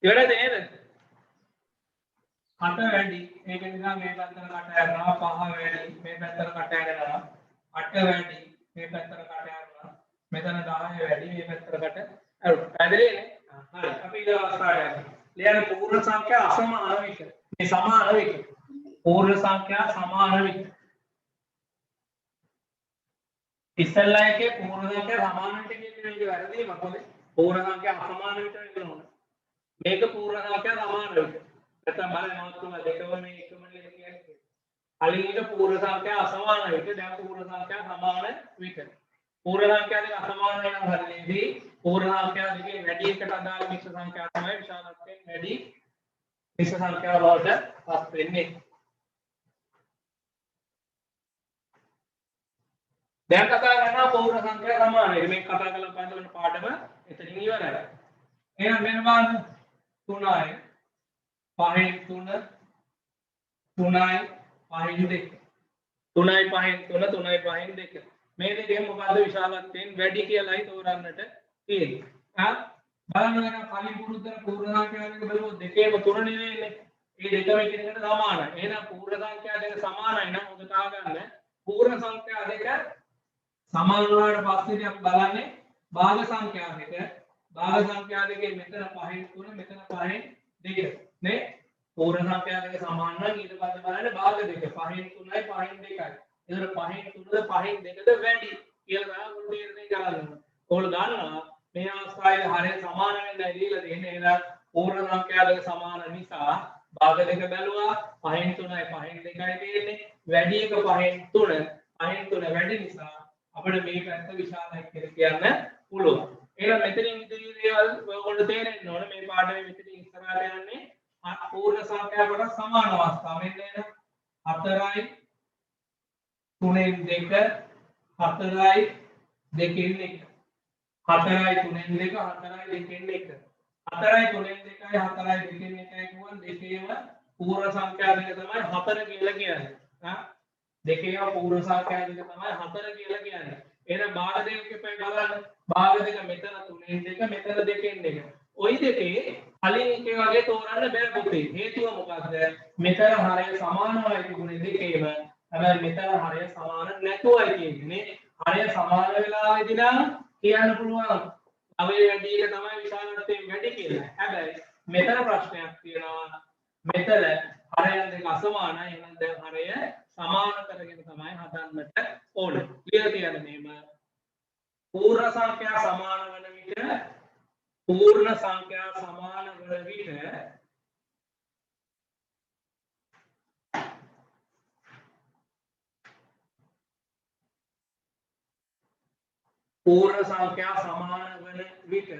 ඉවරද නේද? 7 වැඩි ඒක නිසා මේ පැත්තට කට ඇරනවා 5 වැඩි මේ පැත්තට කට ඇරනවා 8 වැඩි මේ පැත්තට කට ඇරනවා මෙතන 10 වැඩි මේ පැත්තට කට ඇරනවා. පැහැදිලිනේ? හරි. අපි ඊළඟ අවස්ථාවට යමු. ලියන පූර්ණ සංඛ්‍යා අසමාන විට. මේ සමාන විට. පූර්ණ සංඛ්‍යා සමාන විට. ඉස්සෙල්ලා එකේ පූර්ණ සංඛ්‍යා සමාන විට කියන්නේ මේක වැරදි මොකද? පූර්ණ සංඛ්‍යා අසමාන විට වෙන්න ඕන. මේක පූර්ණ සංඛ්‍යා සමාන විට. නැත්නම් බලන්න මොකක්ද දෙකම මේ එකම නේද කියන්නේ. කලින් එක පූර්ණ සංඛ්‍යා අසමාන විට දැන් පූර්ණ සංඛ්‍යා සමාන විට. පූර්ණ සංඛ්‍යා දෙක අසමාන වෙන හරියේදී පූර්ණ සංඛ්‍යා දෙකේ වැඩි එකට අදාළ මිශ්‍ර සංඛ්‍යා තමයි විශාලත්වයෙන් වැඩි මිශ්‍ර සංඛ්‍යාව බවට පත් වෙන්නේ. දැන් කතා කරනවා පූර්ණ සංඛ්‍යා සමාන එක. මේක කතා කරලා බලන්න පාඩම එතනින් ඉවරයි. එහෙනම් මෙන්න බලන්න 3යි 5න් 3 3යි 5න් 2 3යි 5න් 3 3යි 5න් 2 මේ දෙකෙන් මොකද්ද විශාලත්වයෙන් වැඩි කියලායි තෝරන්නට තියෙන්නේ. බලන්න වෙන කලින් පුරුද්දට පූර්ණ සංඛ්‍යා දෙක බලුවොත් දෙකේම 3 නෙවෙයිනේ. මේ දෙකම එකිනෙකට සමානයි. එහෙනම් පූර්ණ සංඛ්‍යා දෙක සමානයි නම් හොඳට අහගන්න. පූර්ණ සංඛ්‍යා දෙක සමාන වුණාට පස්සේ අපි බලන්නේ භාග සංඛ්‍යා දෙක. භාග සංඛ්‍යා දෙකේ මෙතන 5න් 3 මෙතන 5න් 2 නේ. පූර්ණ සංඛ්‍යා දෙක සමාන නම් ඊට පස්සේ බලන්නේ භාග දෙක 5න් 3යි 5න් 2යි. ඒතර 5න් 3ද 5න් 2ද වැඩි කියලා තමයි මුල් තීරණය කරන්නේ. ඕගොල්ලෝ දන්නවා මේ අවස්ථාවේ හරය සමාන වෙන්නයි දීලා තියෙන්නේ. එහෙනම් පූර්ණ සංඛ්‍යා දෙක සමාන නිසා භාග දෙක බැලුවා 5න් 3යි 5න් 2යි තියෙන්නේ. වැඩි එක 5න් 3 5න් 3 වැඩි නිසා අපිට මේ පැත්ත විශාලයි කියලා කියන්න පුළුවන්. එහෙනම් මෙතනින් ඉදිරි දේවල් ඔයගොල්ලෝ තේරෙන්න ඕනේ. මේ පාඩමේ මෙතනින් ඉස්සරහට යන්නේ පූර්ණ සංඛ්‍යා කොට සමාන අවස්ථා. මෙන්න එන 4යි 3න් 2 4යි 2න් 1 4යි 3න් 2 4යි 2න් 1 4යි 3න් 2යි 4යි 2න් 1යි කියුවන් දෙකේම පූර්ණ සංඛ්‍යා දෙක තමයි 4 කියලා කියන්නේ. හා දෙකේම පූර්ණ සංඛ්‍යා දෙක තමයි 4 කියලා කියන්නේ. එහෙනම් භාග දෙකේ බලන්න. භාග දෙක මෙතන 3න් 2 මෙතන 2න් 2. ওই දෙකේ කලින් එකේ වගේ තෝරන්න බෑ පුතේ. හේතුව මොකද්ද? මෙතන හරය සමානවයි තිබුණේ දෙකේම. හැබැයි මෙතන හරය සමාන නැතුවයි තියෙන්නේ. හරය සමාන වෙලාවෙදී නම් කියන්න පුළුවන් අවය වැඩි එක තමයි විශාලත්වයෙන් වැඩි කියලා. හැබැයි මෙතන ප්‍රශ්නයක් තියෙනවා. මෙතන හරයන් දෙක අසමානයි. එහෙනම් දැන් හරය සමාන කරගෙන තමයි හදන්නට ඕනේ. ක්ලියර් තියන්න මේම. පූර්ණ සංඛ්‍යා සමාන වන විට පූර්ණ සංඛ්‍යා සමාන වන විට පූර්ණ සංඛ්‍යා සමාන වන විට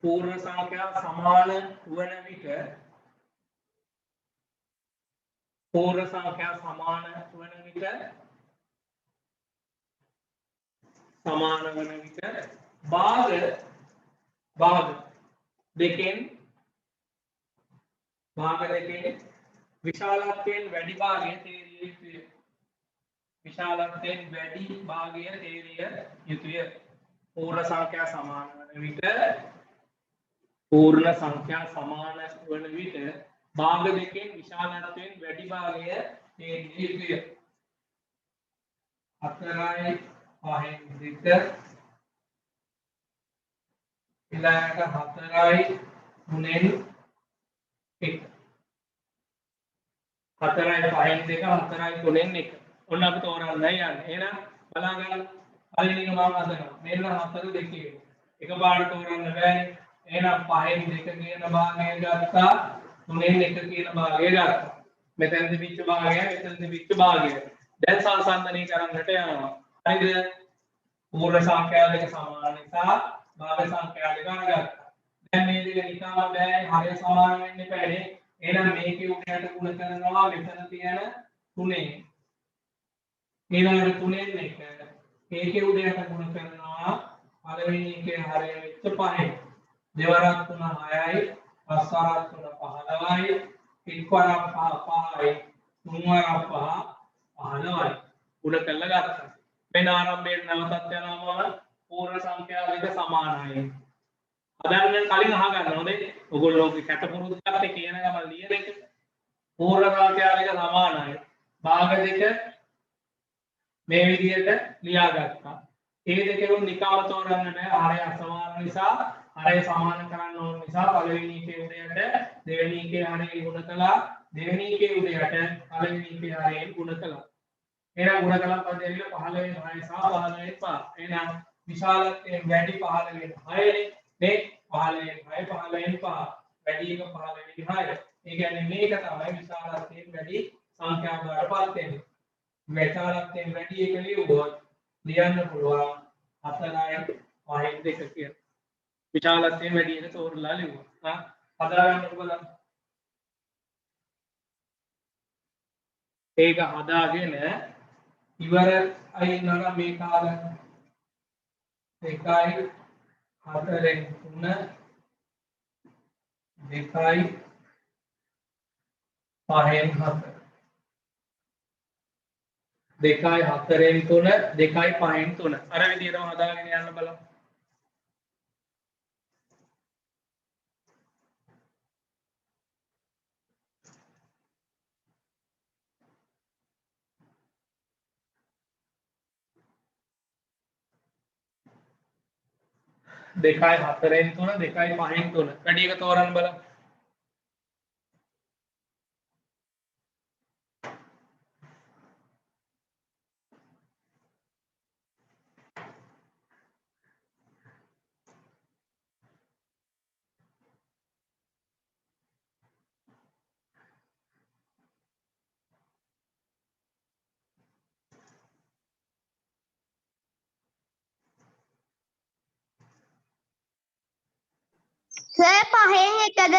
පූර්ණ සංඛ්‍යා සමාන වන විට පූර්ණ සංඛ්‍යා සමාන වන විට භාග දෙකෙන් විශාලත්වයෙන් වැඩි භාගය තේරිය යුතුය. විශාලත්වයෙන් වැඩි භාගය තේරිය යුතුය. පූර්ණ සංඛ්‍යා සමාන වන විට පූර්ණ සංඛ්‍යා සමාන වන විට භාග දෙකෙන් විශාලත්වයෙන් වැඩි භාගය තේරිය යුතුය. 4යි 5න් 2 ඊළඟට 4යි 3න් 1 4යි 5න් 2 4යි 3න් 1 ඔන්න අපි තෝරන්නයි යන්නේ. එහෙනම් බලාගන්න පළවෙනි එක මම හදනවා. මෙන්න 4 2 එකපාරට තෝරන්න බෑනේ. එහෙනම් 5න් 2 කියන භාගය ගත්තා 3න් 1 කියන භාගය ගත්තා. මෙතන තිබිච්ච භාගය මෙතන තිබිච්ච භාගය. දැන් සංසන්දනය කරන්නට යනවා. හරිද? පූර්ණ සංඛ්‍යා දෙක සමාන නිසා භාග සංඛ්‍යා දෙක අරගත්තා. දැන් මේ දෙක නිකම්ම බෑ හරය සමාන වෙන්න බෑනේ. එහෙනම් මේකේ උඩට ගුණ කරනවා මෙතන තියෙන 3ෙන්. ඊළඟට 3ෙන් 1. මේකේ උඩට ගුණ කරනවා පළවෙනි එකේ හරය වෙච්ච 5ෙන්. දෙවරක් 3 6යි, පස්වරක් 3 15යි, එක්වරක් 5 5යි, තුන්වරක් 5 15යි. උඩ කළා ගත්තා. වෙන ආරම්භයේ නැවතත් යනවා පූර්ණ සංඛ්‍යා දෙක සමානයි. අදන්න කලින් අහගන්න ඕනේ. ඔයගොල්ලෝගේ කැටපුරුද්දත් කියන ගමන් ලියන එක. පූර්ණ සංඛ්‍යා දෙක සමානයි. භාග දෙක මේ විදිහට ලියාගත්තා. ඒ දෙකෙන් නිකම්ම තෝරන්න බෑ. හරය අසමාන නිසා හරය සමාන කරන්න ඕන නිසා පළවෙනි එකේ උඩයට දෙවෙනි එකේ හරය ගුණ කළා. දෙවෙනි එකේ උඩයට පළවෙනි එකේ හරය ගුණ කළා. එහෙනම් ගුණ කළා පස්සේ ඇවිල්ලා 15 6 සහ 15 5. එහෙනම් විශාලත්වයෙන් වැඩි 15 6නේ. මේ 15 6 15 5 වැඩි එක 15 6. ඒ කියන්නේ මේක තමයි විශාලත්වයෙන් වැඩි සංඛ්‍යා බවට පත් වෙන්නේ. විශාලත්වයෙන් වැඩි එක ලියුවොත් ලියන්න පුළුවන් 4යි 5න් 2 කියලා. විශාලත්වයෙන් වැඩි එක තෝරලා ලියුවා. හදාගන්නකො බලන්න. ඒක හදාගෙන ඉවරයි නග මේ කාලේ 1යි 4ෙන් 3 2යි 5ෙන් 4 2යි 4න් 3 2යි 5න් 3 අර විදිහටම හදාගෙන යන්න බලන්න. දෙකයි 4න් 3 2යි 5න් 3 වැඩි එක තෝරන්න බලන්න. සර් පහෙන් එකද?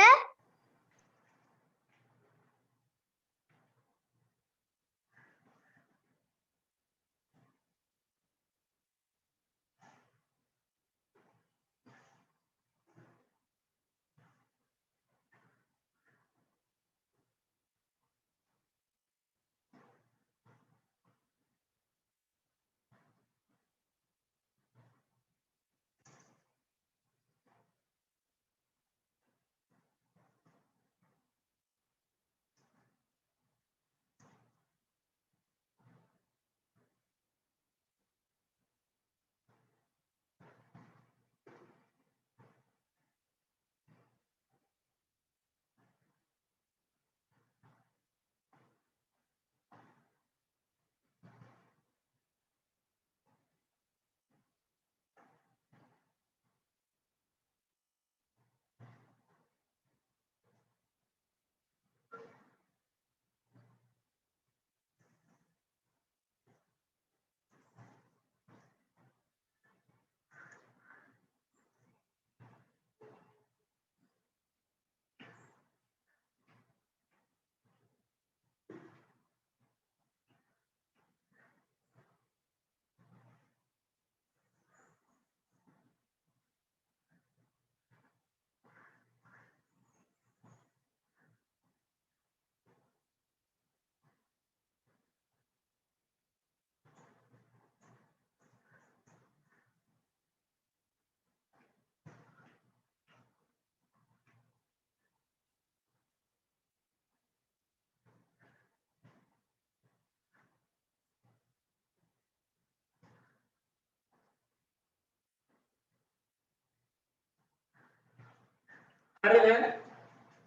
හරිද?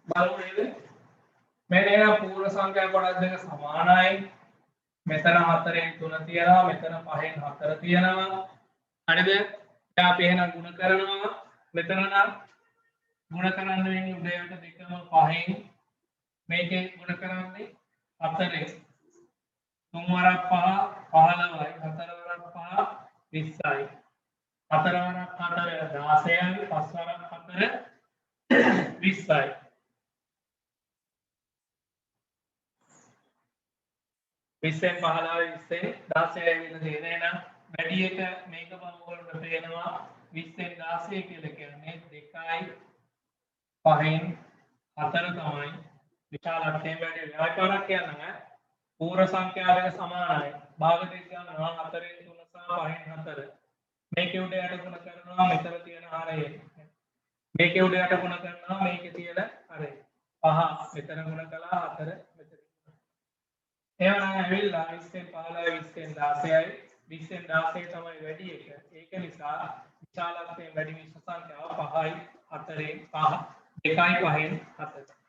බලමු නේද? මෙන්න එන පූර්ණ සංඛ්‍යා කොටස් දෙක සමානයි. මෙතන 4න් 3 තියනවා, මෙතන 5න් 4 තියනවා. හරිද? දැන් අපි එහෙනම් ගුණ කරනවා. මෙතන නම් ගුණ කරන්න වෙන්නේ උඩ යට දෙකම 5න්. මේකේ ගුණ කරන්නේ 4න්. 3 වරක් 5 15යි, 4 වරක් 5 20යි. 4 වරක් 4 16යි, 5 වරක් 4 20යි. 20න් 15යි 20න් 16යි වෙන දේ නේනම් වැඩි එක මේක බලනකොට පේනවා 20න් 16 කියලා කියන්නේ 2යි 5න් 4 තමයි විශාල අර්ථයෙන් වැඩි වෙනවා. ආයෙ පාරක් කියන්නම් ඈ. පූර්ණ සංඛ්‍යා දෙක සමානයි. භාග දෙක ගන්නවා 4න් 3 සහ 5න් 4. මේකේ උඩ යට ගුණ කරනවා මෙතන තියෙන හරය. මේකේ උඩ යට ගුණ කරනවා මේකේ තියෙන හරය. 5 මෙතන ගුණ කළා 4 මෙතන. එහෙනම් ඇවිල්ලා 20න් 15යි 20න් 16යි 20න් 16 තමයි වැඩි එක. ඒක නිසා විශාලත්වයෙන් වැඩි මිශ්‍ර සංඛ්‍යාව 5යි 4න් 5 2යි 5න් 4.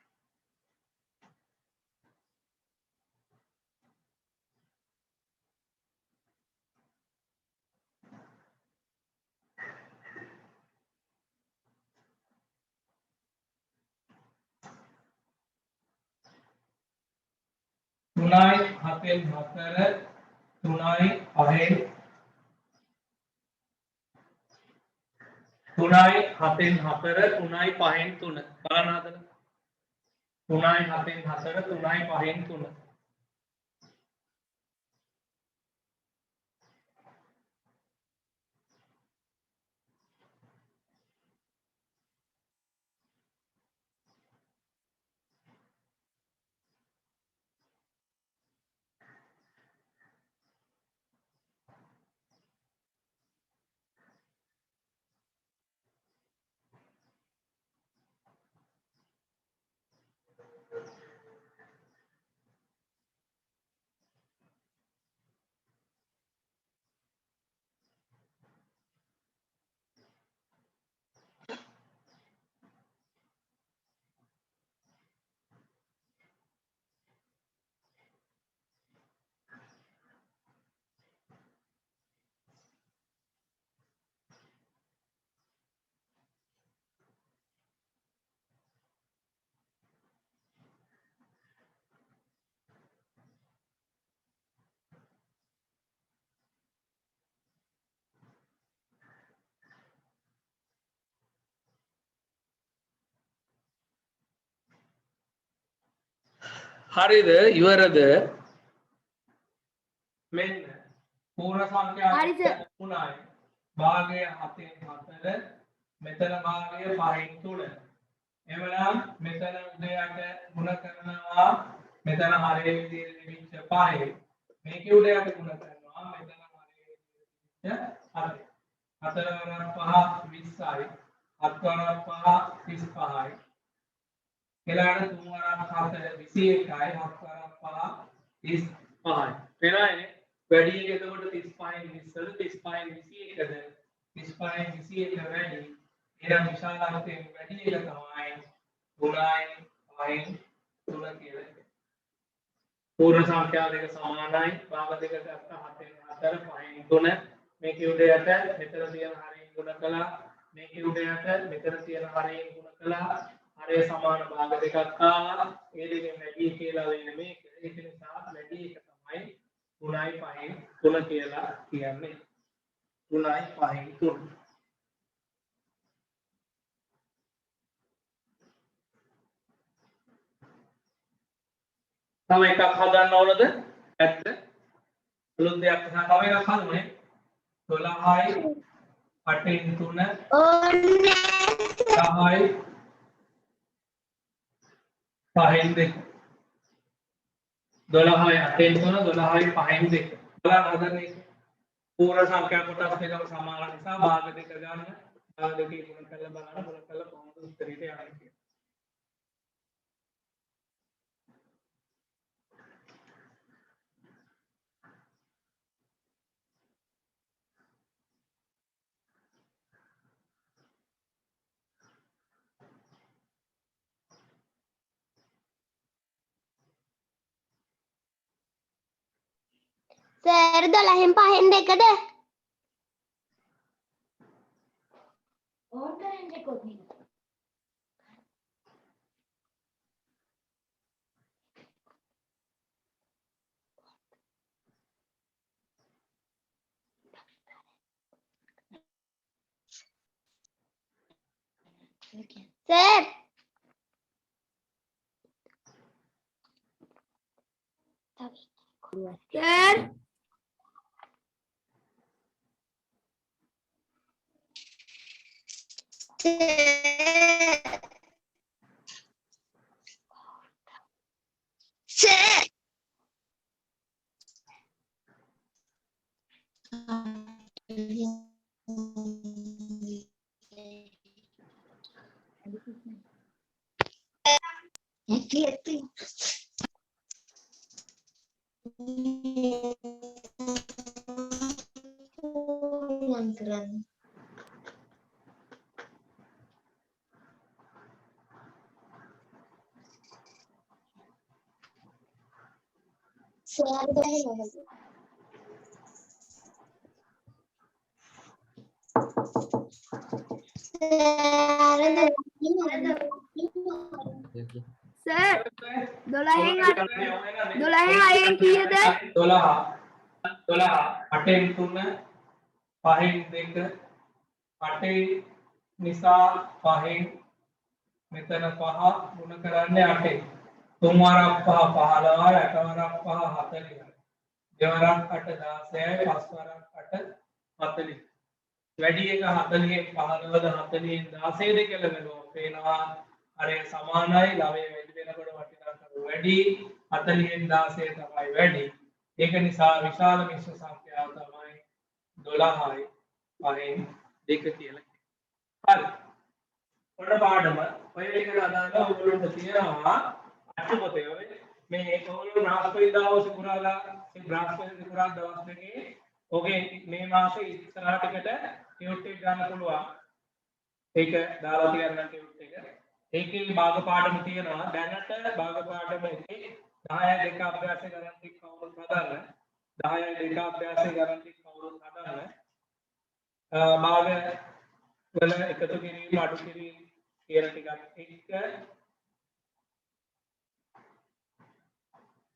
3යි 7න් 4 3යි 5න් 3යි 7න් 4 3යි 5න් 3 බලන්න හදලා 3යි 7න් 4 3යි 5න් 3 3 හරිද ඉවරද මෙන්න පූර්ණ සංඛ්‍යාව හරි සර්. 3යි භාගය 7න් 4 මෙතන භාගය 5න් 3 එවනම් මෙතන උදයට ගුණ කරනවා මෙතන හරේ විදිහට තිබිච්ච 5 මේකේ උදයට ගුණ කරනවා මෙතන හරේ විදිහට 4 4 වරක් 5 20යි 7 වරක් 5 35යි ඊළඟට 3 වරක් 7 21යි 7 වරක් 5 35යි වෙනයිනේ වැඩි එක එතකොට 35න් 20ද 35න් 21ද 35න් 21 වැඩි එහෙනම් විශාලාංකයෙන් වැඩි එක තමයි 3යි 5න් 3 කියලා එකේ. පූර්ණ සංඛ්‍යා දෙක සමානයි භාග දෙක ගත්ත 7න් 4 5න් 3 මේකේ උඩයට මෙතන තියෙන හරිය ගුණ කළා මේකේ උඩයට මෙතන තියෙන හරිය ගුණ කළා හරිය සමාන භාග දෙකක් ආවා ඒ දෙකෙන් වැඩි කියලා වෙන්නේ මේක ඒක නිසා වැඩි එක තමයි 3යි 5න් 3 කියලා කියන්නේ 3යි 5න් 3 තව එකක් හදන්න ඕනද? ඇත්ත. අලුත් දෙයක් තමයි තව එකක් හදන්නේ. 12යි 8න් 3 ඕනේ 10යි 5න් 2 12යි 8න් 3 12යි 5න් 2 බලන්න හදන්නේ පූර්ණ සංඛ්‍යා කොටස් දෙකම සමාන නිසා භාග දෙක ගන්න භාග දෙකේ ගුණ කරලා බලන්න ගුණ කරලා කොහොමද උත්තරයට යන්නේ කියලා. සර් 12න් 5න් 2ද ඕන් කරන්නේ කොහොමද සර් සර් සර් සර් 12න් 6න් කීයද 12 8න් 3 5න් 2 8 නිසා 5න් මෙතන 5 ගුණ කරන්නේ 8න් 3 වරක් 5 15යි 8 වරක් 5 40යි දෙවරක් 8 16යි 5 වරක් 8 40 වැඩි එක 40න් 15ද 40න් 16ද කියලා බලනවා පේනවා අර සමානයි ළමයි වැඩි වෙනකොට වටිනාකම වැඩි 40න් 16 තමයි වැඩි ඒක නිසා විශාල මිශ්‍ර සංඛ්‍යාව තමයි 12යි 5න් 2 කියලා හරි ඔන්න පාඩම ඔය ටිකට අදාළව ඔයගොල්ලන්ට තියෙනවා අටපොතේ ඔය මේ ඔයගොල්ලෝ බ්‍රහස්පතින්දා සිකුරාදා සිකුරාදා දවස් දෙකේ ඔගේ මේ මාසේ ඉස්සරහ ටිකට ටියුට් එක ගන්න පුළුවන් ඒක දාලා තියන්න ටියුට් එක ඒකේ භාග පාඩම තියෙනවා දැනට භාග පාඩම එකේ 10 දෙක අභ්‍යාසය කරන් ටික කවුරුත් හදන්න 10 දෙක අභ්‍යාසය කරන් ටික කවුරුත් හදන්න භාග වල එකතු කිරීම අඩු කිරීම කියන ටිකත් එක්ක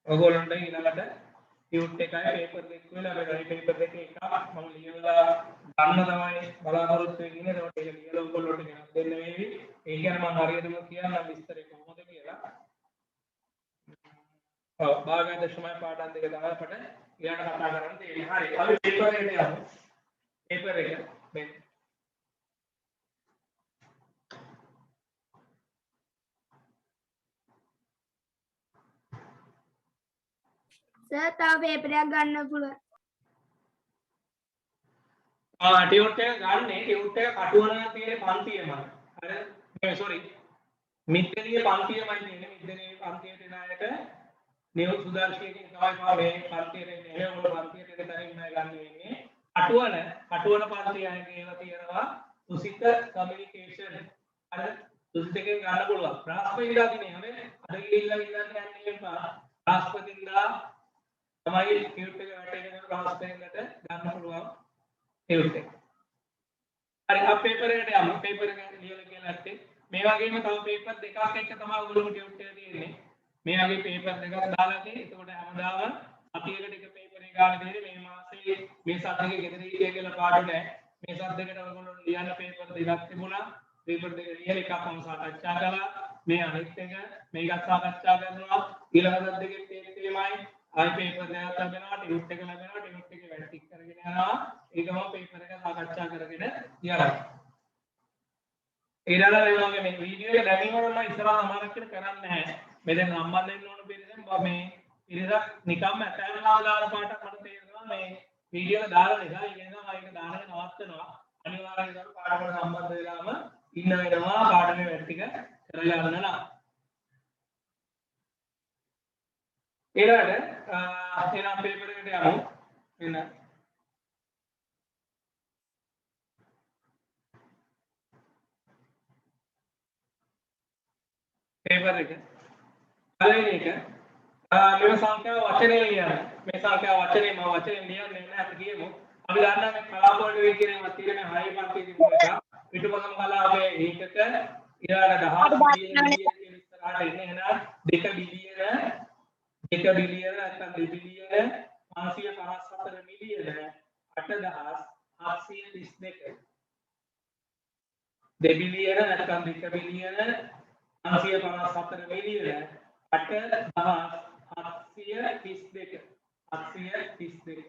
ඔයගොල්ලන්ට ඊළඟට ටියුට් එකයි පේපර් දෙක වෙලා මේ පේපර් දෙකේ එකක් මම ලියලා ගන්න තමයි බලාපොරොත්තු වෙන්නේ ඒකට ඒක ලියලා ඔයගොල්ලන්ට ගෙනත් දෙන්න වේවි ඒ කියන්නේ මම හරියටම කියන්නම් විස්තරේ කොහොමද කියලා ඔව් භාගය දශමයි පාඩම් දෙක තමයි අපිට ඊළඟ කතා කරන්න තියෙන්නේ. හරි. අපි පේපර් එකට යමු. පේපර් එක මේ සර් තව පේපරයක් ගන්න පුළුවන්. ටියුට් එක ගන්නේ ටියුට් එක කටුවන තියෙන පන්තියමයි. හරිද? මේ සෝරි. මිත්‍තලියේ පන්තියමයි තියෙන්නේ. මිත්‍තලියේ පන්තියට එන අයට නියම සුදර්ශියකින් තමයි මේ පන්තියට එන්නේ. එහෙම වල පන්තියට එන තැනින් මම ගන්න වෙන්නේ. කටුවන පන්තිය අයගේ ඒවා තියෙනවා. සුසිත කමියුනිකේෂන්. හරිද? සුසිතකෙන් ගන්න පුළුවන්. බ්‍රහස්පතින්දා දිනේ හැබැයි අද ගිහිල්ලා ඉඳන් යන්නේ එපා. බ්‍රහස්පතින්දා තමයි ටියුට් එක වැටෙන්නේ බ්‍රහස්පතින්දාට ගන්න පුළුවන්. ටියුට් එක. හරි අප පේපර් එකට යමු. පේපර් එක ලියලා කියලා නැත්තේ මේ වගේම තව පේපර් දෙකක් එක්ක තමයි ඔයගොල්ලෝ ටියුට් එක තියෙන්නේ. මේ වගේ පේපර් දෙකක් දාලා තියෙන්නේ. එතකොට හැමදාම අපි එකට එක පේපර් එක ගන්න දෙන්නේ මේ මාසේ මේ සබ්ජෙක්ට් එක ගෙදර හිටිය කියලා පාඩු නැහැ. මේ සබ්ජෙක්ට් එකට ඔයගොල්ලෝ ලියන්න පේපර් දෙකක් තිබුණා. පේපර් දෙක ලියලා එකක් මම සාකච්ඡා කළා. මේ අනිත් එක මේකත් සාකච්ඡා කරනවා. ඊළඟ සබ්ජෙක්ට් එකේ තේමයි ආයි පේපර් දෙකක් ලැබෙනවා. ටියුට් එක ලැබෙනවා. ටියුට් එකේ වැඩ ටික කරගෙන යනවා. ඒකම පේපර් එක සාකච්ඡා කරගෙන යනවා. ඊළඟ වෙනවා මේ වීඩියෝ එක දැමීමම මම ඉස්සරහා අමාරුක් කියලා කරන්නේ නැහැ. මේ දැන් සම්බන්ධ වෙන්න ඕන පිළිදෙන් මේ ඉරිදක් නිකම්ම ඇතැන්ලා දාන පාටක් මට තේරෙනවා මේ වීඩියෝ එක දාලා නිසා ඒ නිසා මම ඒක දාන එක නවත්තනවා. අනිවාර්යයෙන් ඒක පාඩමකට සම්බන්ධ වෙලාම ඉන්න වෙනවා පාඩමේ වැඩ ටික කරලා යන්න නම්. ඊළඟට එනම් පේපර් එකට යමු. එන්න पेपर एक पहले एक मेरे संख्या वचने लिया मैं संख्या वचने मैं वचने लिया मैंने अब किए मु अभी दाना में कला बोर्ड वे किने मतीरे में हाई पार्टी की बोला पिटु पसम कला पे एक के इरादा दहा बिलियन के स्टार्ट है ना डेका बिलियन अतन बिलियन 557 मिलियन 8,830 दे बिलियन अतन डेका बिलियन 557 मिलियन 8,832 832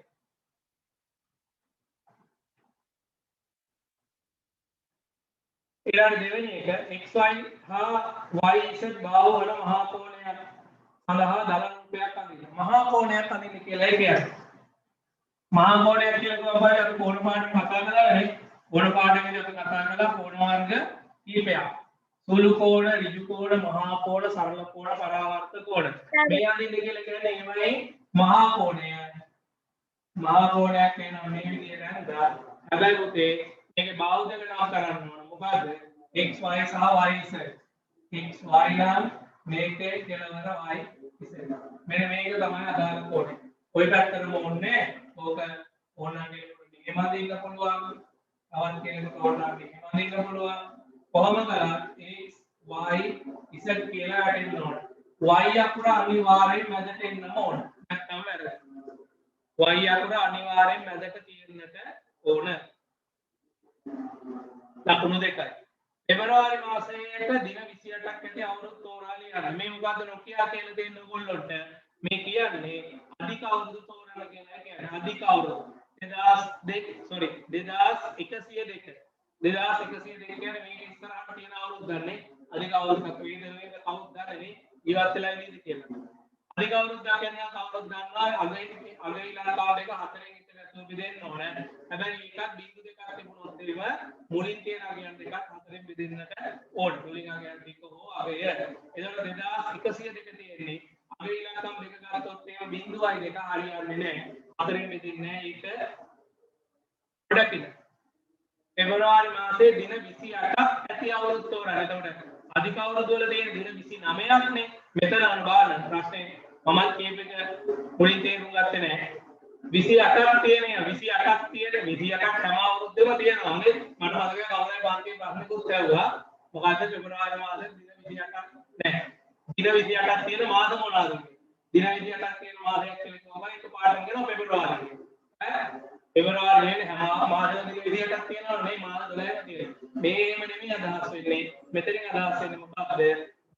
ඊළඟ දෙවෙනි එක xy හා yz බාහුව වන මහා කෝණයක් සඳහා දල රූපයක් අඳින්න. මහා කෝණයක් අඳින්න කියලා කියන්නේ. මහා කෝණයක් කියලා කියවම අපි කෝණ පාඩම කතා කරලානේ. කෝණ පාඩමේදී අපි කතා කළා කෝණ වර්ග කීපයක්. සුළු කෝණ, ඍජු කෝණ, මහා කෝණ, සරල කෝණ, පරාවර්ත කෝණ. මේ අඳින්න කියලා කියන්නේ එමයි මහා කෝණය. මහා කෝණයක් වෙනවා මේ විදිහට නේද? හැබැයි පුතේ මේකේ බාහුව දෙක නම් කරන්න ඕන. මොකද xy සහ yz. xy නම් මේකේ කෙලවර y z. මෙන්න මේක තමයි අදාළ කෝණය. ඔය පැත්තටම ඕනේ. ඕක ඕනගේ මෙහෙම අඳින්න පුළුවන්. තවත් කෙනෙකුට ඕනනම් මෙහෙම අඳින්න පුළුවන්. කොහොම කරත් x y z කියලා වැටෙන්න ඕන. y අකුර අනිවාර්යෙන් මැදට එන්න ඕන. නැත්නම් වැරදි. y අකුර අනිවාර්යෙන් මැදට තියෙන්නට ඕන. ලකුණු දෙකයි. පෙබරවාරි මාසයේ දින 28ක් ඇති අවුරුදු තෝරාලි යන. මේ මොකද්ද නොකියා කියලා දෙන්න ඕගොල්ලොන්ට. මේ කියන්නේ අධික අවුරුදු තෝරන කියලා කියන්නේ අධික අවුරුදු 2102 කියන්නේ මේක ඉස්සරහට තියෙන අවුරුද්ද ගන්න. අධික අවුරුද්දක් වේද කවුරුත් ගන්නනේ ඉවත් වෙලා ඉන්නේ කියලා. අධික අවුරුද්දක් කියන්නේ කවුරුත් ගන්නවා අගේ ඉලක්කාව දෙක හතරෙන් ඉතල ඇතුළු බෙදෙන්න ඕන. හැබැයි එකක් බිංදු දෙකක් තිබුණොත් ඒව මුලින් තියෙන අගයන් දෙකක් හතරෙන් බෙදෙන්නට ඕන. මුලින් අගයන් දෙක හෝ අගය. එතකොට 2102 තියෙන්නේ අගේ ඉලක්කම් දෙක ගත්තොත් ඒවා බිංදුවයි දෙක හරියන්නේ නැහැ. හතරෙන් බෙදෙන්නේ නැහැ. ඒක ගොඩක් ඉන්න. පෙබරවාරි මාසයේ දින 28ක් ඇති අවුරුද්ද තෝරන්න. එතකොට අධික අවුරුදු වල තියෙන දින 29ක් නේ. මෙතන බලන්න ප්‍රශ්නේ මම කියප එක මුලින් තේරුම් ගත්තේ නැහැ. 28ක් තියෙනවා. 28ක් තියෙන 28ක් හැම අවුරුද්දෙම තියෙනවා. මට මතකයි කවුරුයි පන්තියේ ප්‍රශ්නකුත් ඇහුවා. මොකද්ද පෙබරවාරි මාසයේ දින 28ක් නැහැ. දින 28ක් තියෙන මාස මොනවාද? දින 28ක් තියෙන මාසයක් කියලා කිව්වම ඒක පාඩම් කරනවා පෙබරවාරි. පෙබරවාරි නේ හැම මාසෙම දින 28ක් තියෙනවා නේ මාස 12ක් තියෙනවා. මේම නෙමෙයි අදහස් වෙන්නේ. මෙතනින් අදහස් වෙන්නේ මොකක්ද?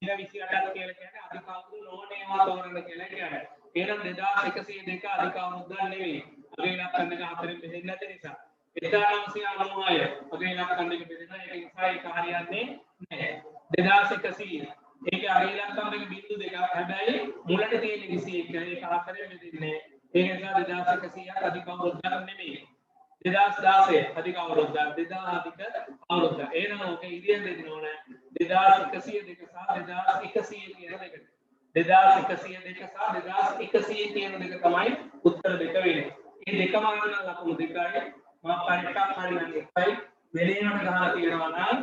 ඍණ 28ක් කියලා කියන්නේ අධික අවුරුදු නොවන ඒවා තෝරන්න කියලා කියන්නේ. එහෙනම් 2102 අධික අවුරුද්දක් නෙවෙයි. අගේ ඉලක්කම් එක හතරෙන් බෙදෙන්නේ නැති නිසා. 1996 අගේ ඉලක්කම් එක බෙදෙනවා. ඒක නිසා ඒක හරියන්නේ නැහැ. 2100 ඒකේ අගේ ඉලක්කම් එක බිංදු දෙකක්. හැබැයි මුලට තියෙන 21 ඒක හතරෙන් බෙදෙන්නේ. ඒක නිසා 2100ක් අධික අවුරුද්දක් නෙමෙයි. 2016 අධික අවුරුද්දක් 2000 අධික අවුරුද්දක්. එහෙනම් ඔක ඉදිරියෙන් දෙන්න ඕනේ 2102 සහ 2100 කියන දෙකට. 2102 සහ 2100 කියන දෙක තමයි උත්තර දෙක වෙන්නේ. මේ දෙකම ගන්න ලකුණු දෙකයි මම පරික්ෂා කරන්න එකයි වෙලේකට ගහලා තියෙනවා නම්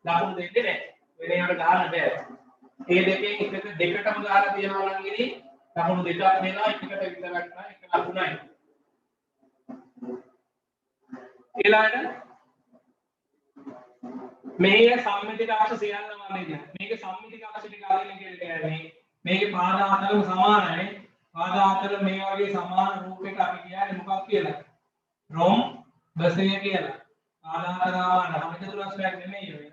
ලකුණු දෙන්නේ නැහැ. වෙලේකට ගහන්න බෑ. මේ දෙකෙන් එකක දෙකටම ගහලා තියෙනවා නම් ඉතින් ලකුණු දෙකක් වෙනවා එකකට විතරක් නෑ එක ලකුණයි. ඊළඟට මේ සම්මිතික අක්ෂ සියල්ලම අඳින්න. මේක සම්මිතික අක්ෂ ටික අඳින්න කියන්නේ මේකේ පාද හතරම සමානයි. පාද හතර මේ වගේ සමාන රූපයක අපි කියන්නේ මොකක් කියලා? රොම්බසය කියලා. පාද හතර ආවම සමචතුරස්‍රයක් නෙමෙයි ඔය.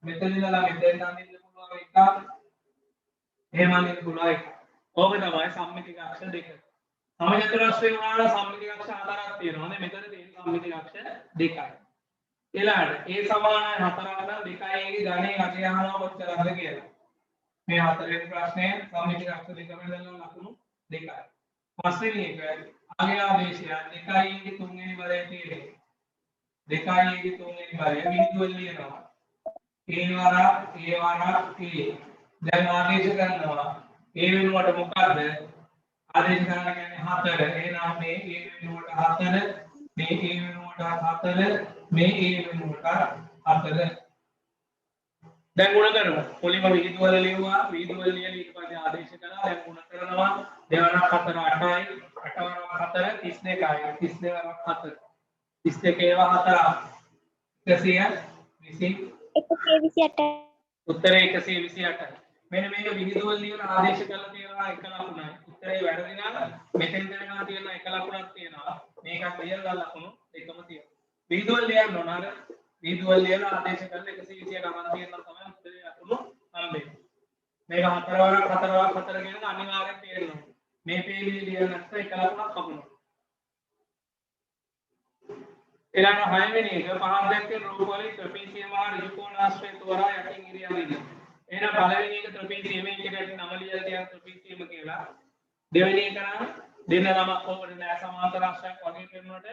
මෙතන ඉඳලා මෙතෙන් අඳින්න පුළුවන් එකක්. එහෙම අඳින්න පුළුවන් එකක්. ඕක තමයි සම්මිතික අක්ෂ දෙක. සමචතුරස්‍රේ වුණාම සම්මිතික අක්ෂ හතරක් තියෙනවා. නේ මෙතන තියෙන සම්මිතික අක්ෂ දෙකයි. ඊළඟට ඒ සමානයි හතරක් නම් දෙකයි ඒකේ ගණේ අගය අහනවා කොච්චරද කියලා. මේ හතරේ ප්‍රශ්නේ සම්මිතික අක්ෂ දෙකම දාලා ලකුණු දෙකයි. පස්වෙනි එක අගය ආදේශය දෙකයි ඒකේ තුන්වෙනි බලය තියෙන්නේ. දෙකයි ඒකේ තුන්වෙනි බලය බිඳුවල ලියනවා. ඒ වරක් දැන් ආදේශ කරනවා. ඒ වෙනුවට මොකද්ද? ආදේශ කරනවා කියන්නේ 4. එහෙනම් මේ A වෙනුවට 4 මේ A වෙනුවට 4 මේ A වෙනුවට 4 දැන් ගුණ කරමු. මුලින්ම විහිදුවල ලියුවා විහිදුවල ලියලා ඊට පස්සේ ආදේශ කළා දැන් ගුණ කරනවා 2 වරක් 4 8යි 8 වරක් 4 32යි 32 වරක් 4 32 ඒවා 4 128 උත්තරේ 128යි. මෙන්න මේක විහිදුවල ලියලා ආදේශ කරලා තියෙනවා එක ලකුණයි. උත්තරේ වැරදි නම් මෙතෙන් දෙනවා තියෙන එක ලකුණක් තියෙනවා. මේකත් ලියලා ලකුණු දෙකම තියෙනවා. විහිදුවල ලියන්න ඕන අර විහිදුවල ලියලා ආදේශ කරලා 128 ගමන් තියෙනවා තමයි උත්තරේ ලකුණු හම්බෙන්නේ. මේක 4 වරක් 4 වරක් 4 කියන අනිවාර්යෙන් තේරෙනවා. මේ පේළිය ලියලා නැත්නම් එක ලකුණක් කපනවා. ඊළඟ 6 වෙනි එක පහක් දැක්කේ රූපවලින් ත්‍රිපිටකයේ මහා ඍජුකෝණාශ්‍රය තෝරා යටින් ඉරියව්වෙදී. එහෙනම් පළවෙනි එක ත්‍රිපිටකයේ මේක එකට නම ලියලා තියන ත්‍රිපිටකයම කියලා. දෙවෙනි එක නම් දෙන්න නමක් ඕකට නෑ සමාන්තර ආශ්‍රයක් වගේ කරනකොට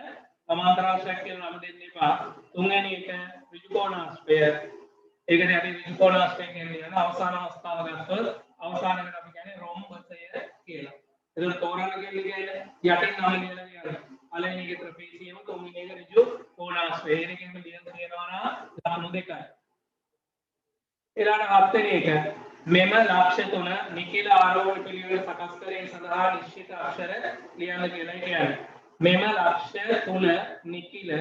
සමාන්තර ආශ්‍රයක් කියලා නම දෙන්න එපා. තුන්වෙනි එක ඍජුකෝණාශ්‍රය. ඒකට අපි ඍජුකෝණාශ්‍රය කියන්නේ අවසාන අවස්ථාව ගත්තොත් අවසාන එකට අපි කියන්නේ රොම්බසය කියලා. ඒක තෝරන්න කියන්නේ යටින් නම ලියලා තියන්න. පළවෙනි එක ත්‍රිපිටකයේම තුන්වෙනි එක ඍජුකෝණාශ්‍රය. ඒකෙන් ලියන්න තියෙනවා නම් ලකුණු දෙකයි. ඊළඟ හත්වෙනි එක මෙම ලක්ෂ්‍ය තුන නිකිල ආරෝහණ පිළිවෙල සකස් කිරීම සඳහා නිශ්චිත අක්ෂර ලියන්න කියලා කියන්නේ. මෙම ලක්ෂ්‍ය තුන නිකිල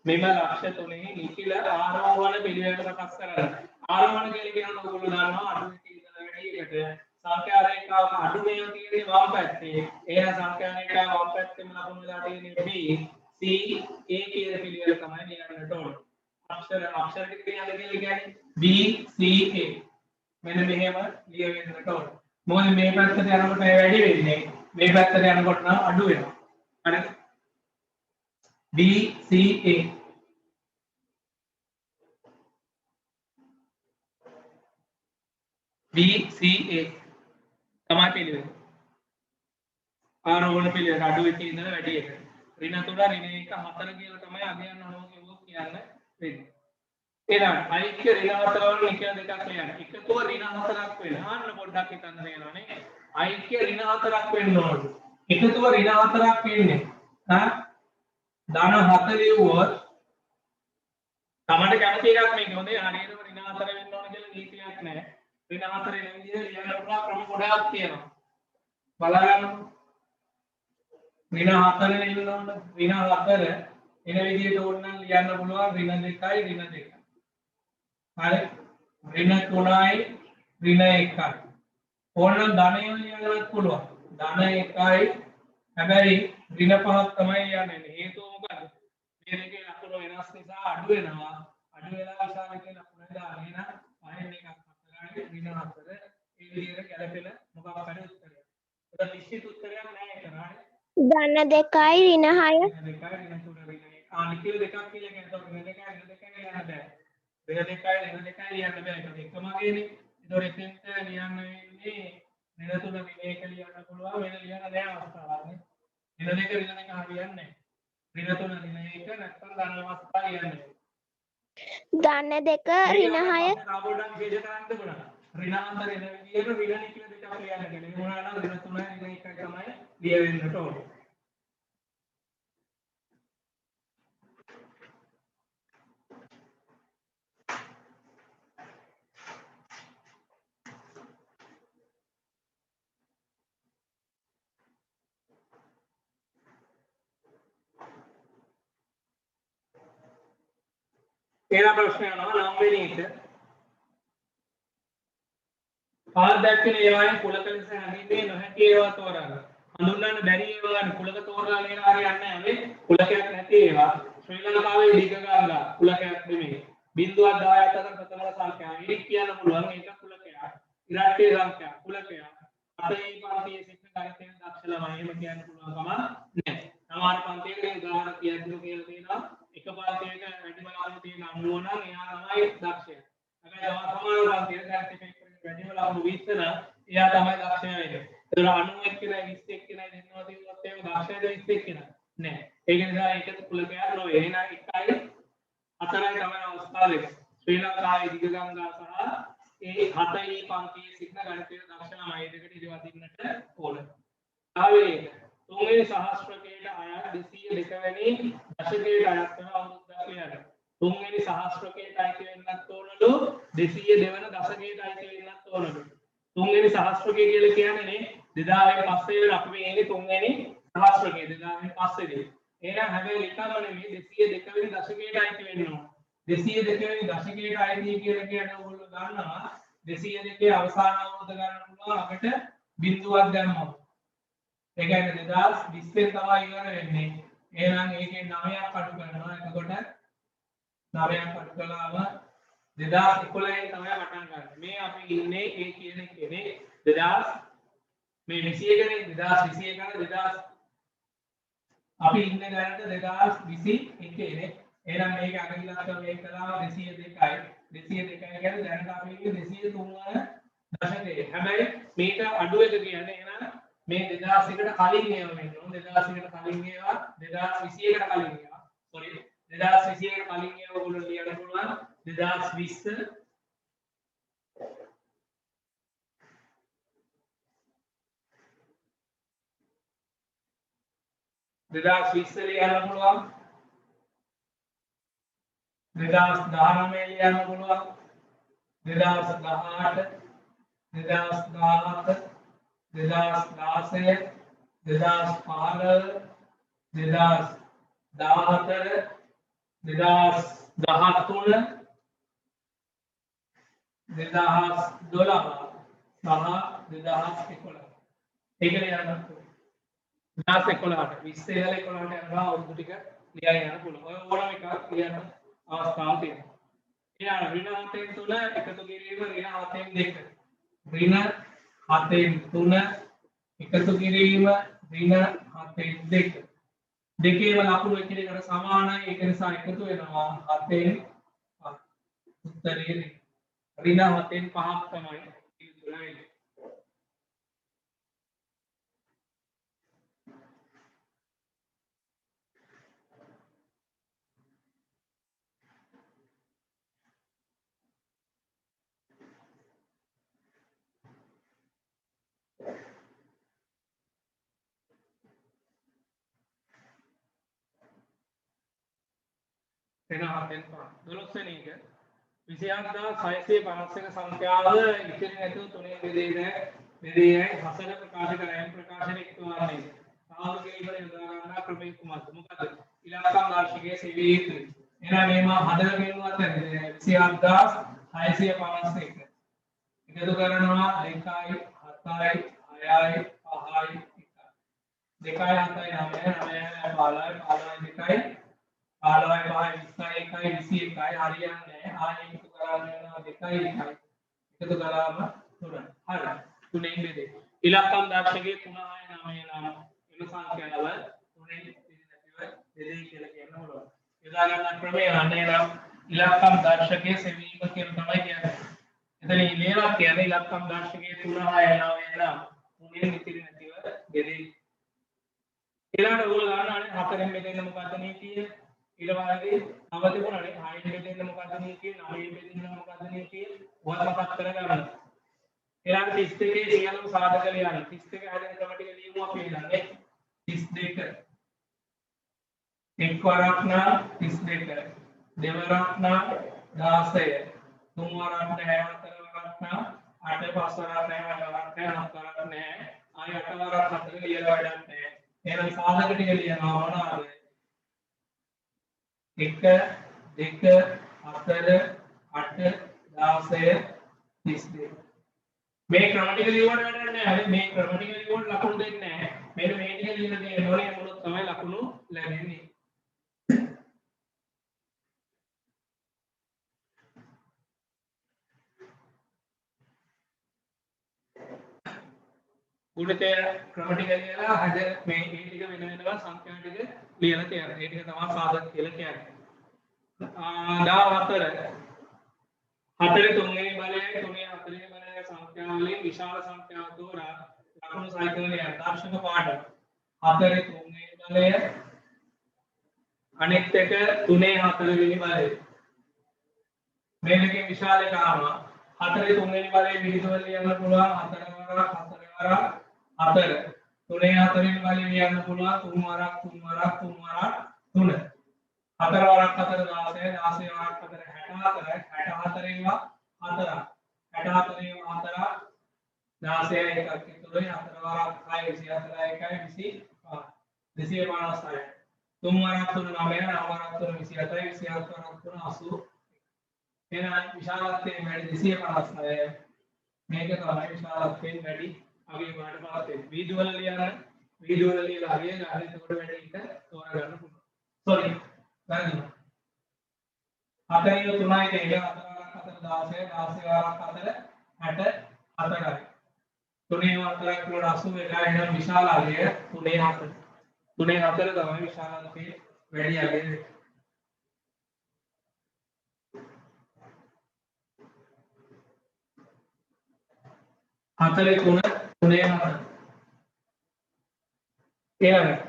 මෙම ලක්ෂ්‍ය තුනේ නිකිල ආරෝහණ පිළිවෙල සකස් කරන්න. ආරෝහණ කියන්නේ ඔයගොල්ලෝ දන්නවා අඩු එකේ ඉඳලා වැඩි එකට සංඛ්‍යා රේඛාවක අඩු මේවා තියෙන්නේ වම් පැත්තේ. එහෙනම් සංඛ්‍යා රේඛාව වම් පැත්තේම ලකුණු වෙලා තියෙන්නේ B C A කියන පිළිවෙල තමයි ලියන්නට ඕනේ. අක්ෂර ටික ලියන්න කියන්නේ B C A මෙන්න මෙහෙම ලියවෙන්නට ඕන. මොකද මේ පැත්තට යනකොට වැඩි වෙන්නේ මේ පැත්තට යනකොට නම් අඩු වෙනවා. හරි B C A B C A තමයි පිළිවෙල. ආරෝහණ පිළිවෙල අඩු එකේ ඉඳලා වැඩි එකට. ඍණ 3 ඍණ 1 4 කියලා තමයි අගයන් අනුව කියන්න වෙන්නේ. එහෙනම් අයික්‍ය ඍණ 4 වල නිකන් දෙකක් ලියන්න. එකතුව ඍණ 4ක් වෙනවා. අන්න පොඩ්ඩක් හිතන්න දෙනවනේ. අයික්‍ය ඍණ 4ක් වෙන්න ඕන. එකතුව ඍණ 4ක් වෙන්නේ. ධන 4 ලියුවොත් තමයි කැමති එකක් මේක. හොඳේ හරියටම ඍණ 4 වෙන්න ඕන කියලා නීතියක් නැහැ. ඍණ 4 වෙන විදිහට ලියන්න පුළුවන් ක්‍රම ගොඩාක් තියෙනවා. බලන්න. ඍණ 4 වෙන්න ඕන. ඍණ 4 එන විදිහට ඕන නම් ලියන්න පුළුවන් ඍණ 2යි ඍණ 2යි. හරි ඍණ 3යි ඍණ 1යි ඕනනම් ධනය ලියන්නත් පුළුවන් ධන 1යි හැබැයි ඍණ 5ක් තමයි යන්නේ හේතුව මොකද මේ දෙකේ ලකුණු වෙනස් නිසා අඩු වෙනවා අඩු වෙලා විශාල එකේ ලකුණ දාන්න එහෙනම් පහෙන් එකක් 4යි ඍණ 4 ධන 2යි ඍණ 6. ඍණ 2යි ඍණ 3 ඍණ 1. නිකල දෙකක් කියලා කියනවා. ඍණ 2යි ඍණ 2යි ලියන්න බෑ. ඍණ 2යි ඍණ 2යි ලියන්න බෑ. ඒක එකමගේනේ. ඒතකොට එතෙන්ට ලියන්න වෙන්නේ ඍණ 3 ඍණ 1 ලියන්න පුළුවන්. වෙන ලියන්න බෑ අවස්ථාවක් නේ. ඍණ 2 ඍණ 1 හරියන්නේ නැහැ. ඍණ 3 ඍණ 1 නැත්නම් ධන අවස්ථාව ලියන්නේ. ධන 2 ඍණ 6. පොඩ්ඩක් විශේෂ කරන්න තිබුණා. ඍණාන්තර එන විදියට ඍණ නිකල දෙකක් ලියන්න කියලා. ඒ වුණා නම් ඍණ 3 ඍණ 1යි තමයි ලියවෙන්නට ඕනේ. तेरा प्रश्न नाम वेनी पाल දැක්කේ ඒවායින් කුලක ලෙස හැඳින්වේ නොහැකි ඒවා තෝරන්න. හඳුන්වන්න බැරි ඒවායින් කුලක තෝරලා නේද හරියන්නේ නැහැ නේ. කුලකයක් නැති ඒවා ශ්‍රී ලංකාවේ දීඝගංගා කුලකයක් නෙමෙයි. 0.10 අතර ප්‍රථම සංඛ්‍යාව. ඒක කියන්න පුළුවන් ඒක කුලකයක්. ඉරට්ටේ සංඛ්‍යාව කුලකයක්. අතේ පන්තියේ සිට ගණිතයෙන් දක්ෂ ළමයි එහෙම කියන්න පුළුවන් කම නැහැ. සමහර පන්තියේ උදාහරණ කියන්න කියලා තියෙනවා. එක පන්තියක වැඩි බලාපොරොත්තු තියෙන 90 නම් එයා තමයි දක්ෂයා. හැබැයි සමහර පන්තියේ ගණිතයේ වැඩිම ලකුණු 20 නම් එයා තමයි දක්ෂයා වෙන්නේ. ඒතර 91 කෙනා 21 කෙනා දෙන්නවා තියුණොත් එහෙම දක්ෂයද 21 කෙනා නෑ. ඒක නිසා ඒක කුලකයක් නොවේ. එහෙනම් 1යි 4යි තමයි අවස්ථාව දෙක. ශ්‍රී ලංකාවේ දීඝගංගා සහ ඒ 7යි පන්තියේ සිටින ගණිතයේ දක්ෂ ළමයි දෙකට ඉදිරිවදින්නට ඕන. ආවේ තුන්වෙනි සහස්‍රකයට අයත් 202 වෙනි දශකයට අයත් වෙන අවුරුද්දක් ලියන්න. තුන්වෙනි සහස්‍රකයට අයිති වෙන්නත් ඕනලු 202 වෙනි දශකයට අයිති වෙන්නත් ඕනලු. තුන්වෙනි සහස්‍රකය කියලා කියන්නේ 2005 වෙනි අපි මේ ඉන්නේ තුන්වෙනි සහස්‍රකය 2005 දී. එහෙනම් හැබැයි ලිකම නෙමෙයි 202 වෙනි දශකයට අයිති වෙන්න ඕන. 202 වෙනි දශකයට අයිති කියලා කියන්නේ ඕගොල්ලෝ දන්නවා 202 අවසාන අවුරුද්ද ගන්න පුළුවන් අපිට බිඳුවක් දැම්මොත්. ඒ කියන්නේ 2020 තමයි ඉවර වෙන්නේ. එහෙනම් ඒකේ 9ක් අඩු කරනවා. එතකොට 9ක් අඩු කළාම 2011 තමයි පටන් ගන්න. මේ අපි ඉන්නේ ඒ කියන එකනේ 2000 මේ 21 නේ 2021 2000 අපි ඉන්නේ දැනට 2021 නේ. එහෙනම් මේක අගිලක්ෂ මේක කළාම 202යි. 202 කියන්නේ දැනට අපි ඉන්නේ 203 වන දශකයේ. හැබැයි මේක අඩු එක කියන්නේ එහෙනම් මේ 2001කට කලින් ඒවා වෙන්න ඕන 2001කට කලින් ඒවා 2021කට කලින් ඒවා සෝරි 2021කට කලින් ඒවා ඔයගොල්ලෝ ලියන්න පුළුවන් 2020 ලියන්න පුළුවන් 2019 ලියන්න පුළුවන් 2018 2017 2016 2015 2014 2013 2012 2011 ඒක ලියන්න 2011ට 20 ඉඳලා 11ට යනවා අවුරුදු ටික ලියන්න යන්න පුළුවන්. ඔය ඕනම එකක් ලියන්න අවස්ථාවක් තියෙනවා. ඊළඟ ඍණ 7න් 3 එකතු කිරීම ඍණ 7න් 2. ඍණ 7න් 3 එකතු කිරීම ඍණ 7න් 2. දෙකේම ලකුණු එකිනෙකට සමානයි. ඒක නිසා එකතු වෙනවා 7න් 5. උත්තරේ ඍණ 7න් 5ක් තමයි ඉතුරුයි. ඍණ 7න් 5 12 වෙනි එක 28651 සංඛ්‍යාව ඉතිරි නැතුව තුනේ බෙදීයි හසල ප්‍රකාශ කරගෙන ප්‍රකාශන ඉක්මවන්නේ. සාධු කෙලිබර යොදා ගන්නා ක්‍රමයේ කුමක්ද? මොකද ඉලක්කම් වාර්ෂිකයේ සෙවී යුතුයි. එහෙනම් මේවා හදලා ගෙනුවත් 28651 එකතු කරනවා 1යි 7යි 6යි 5යි 1යි 2යි 7යි 9යි 9යි 15යි 15යි 2යි 15යි 5යි 21යි 21යි හරියන්නේ ආයෙ එකතු කරගෙන යනවා 2යි 1යි එකතු කළාම 3යි හරි තුනෙන් බෙදේ ඉලක්කම් දර්ශකයේ 3 6 9 9 එම සංඛ්‍යාව තුනේ ඉතිරි නැතිව දෙදේ කියලා කියන්න පුළුවන්. යොදා ගන්න ක්‍රමය අනේ නම් ඉලක්කම් දර්ශකයේ සෙවීම කියලා තමයි කියන්නේ. එතන ඉලේවා කියන්නේ ඉලක්කම් දර්ශකයේ 3 6 යනවා නම් තුනේ ඉතිරි නැතිව දෙදේ. ඊළඟට ඔයගොල්ලෝ ගන්නවානේ හතරෙන් බෙදෙන්න මොකද්ද නීතිය? ඊට පස්සේ නව තිබුණානේ 6ෙන් බෙදෙන්න මොකද්ද නීතිය? 9ෙන් බෙදෙන්න මොකද්ද නීතිය? ඔයාලා මතක් කරගන්න. ඊළඟ 32 සියලුම සාධක ලියන්න. 32 හැදෙන ක්‍රම ටික ලියමු අපි ඊළඟ 32 එක් වරක් නම් 32 දෙවරක් නම් 16 තුන් වරක් නැහැ හතර වරක් නම් 8 පස් වරක් නැහැ 9 වරක් නැහැ 7 වරක් නැහැ ආය 8 වරක් 4 ලියලා වැඩක් නැහැ එහෙනම් සාධක ටික ලියනවා මොනවාද 1 2 4 8 16 32 මේ ක්‍රම ටික ලියුවට වැඩක් නැහැ. මේ ක්‍රම ටික ලියුවට ලකුණු දෙන්නේ නැහැ. මෙන්න මේ ටික ලියලා තියෙනෝනේ මොනොත් තමයි ලකුණු ලැබෙන්නේ. උඩට ක්‍රම ටික ලියලා හද මේ මේ ටික වෙන වෙනම සංඛ්‍යා ටික ලියලා තියෙනවා. ඒ ටික තමයි සාධක කියලා කියන්නේ. 14 හතරේ තුන්වෙනි බලය තුනේ හතරේ බලය සංඛ්‍යාවලින් විශාල සංඛ්‍යාවක් තෝරා ලකුණු සහිතව ලියන දර්ශක පාඩම. හතරේ තුන්වෙනි බලය අනෙක් එක තුනේ හතරවෙනි බලය. මේ දෙකේ විශාල එක ආවා. හතරේ තුන්වෙනි බලය විහිදුවල ලියන්න පුළුවන් හතර වරක් හතර. තුනේ හතරවෙනි බලය ලියන්න පුළුවන් තුන් වරක් තුන් වරක් තුන් වරක් තුන. හතර වරක් හතර 16 16 වරක් හතර 64 64 ඒවා 4 64 ඒවා 4 16 එකක් ඉතුරුයි 4 වරක් 6 24 1යි 256 තුන් වරක් 3 9 9 වරක් 3 27 27 වරක් 3 80 එහෙනම් විශාලත්වයෙන් වැඩි 256 මේක තමයි විශාලත්වයෙන් වැඩි අගේ පාඩ පාතේ වීදුවල ලියලා අගේ ගන්න එතකොට වැඩි එක තෝරා ගන්න පුළුවන් සෝරි ගන්න 4 3යි දෙක 4 16 16 4 64යි තුනේ වරක් වල 81 එහෙනම් විශාල අගය තුනේ 4 තමයි විශාලත්වයේ වැඩි අගය හතරේ තුනේ 4 ඊළඟ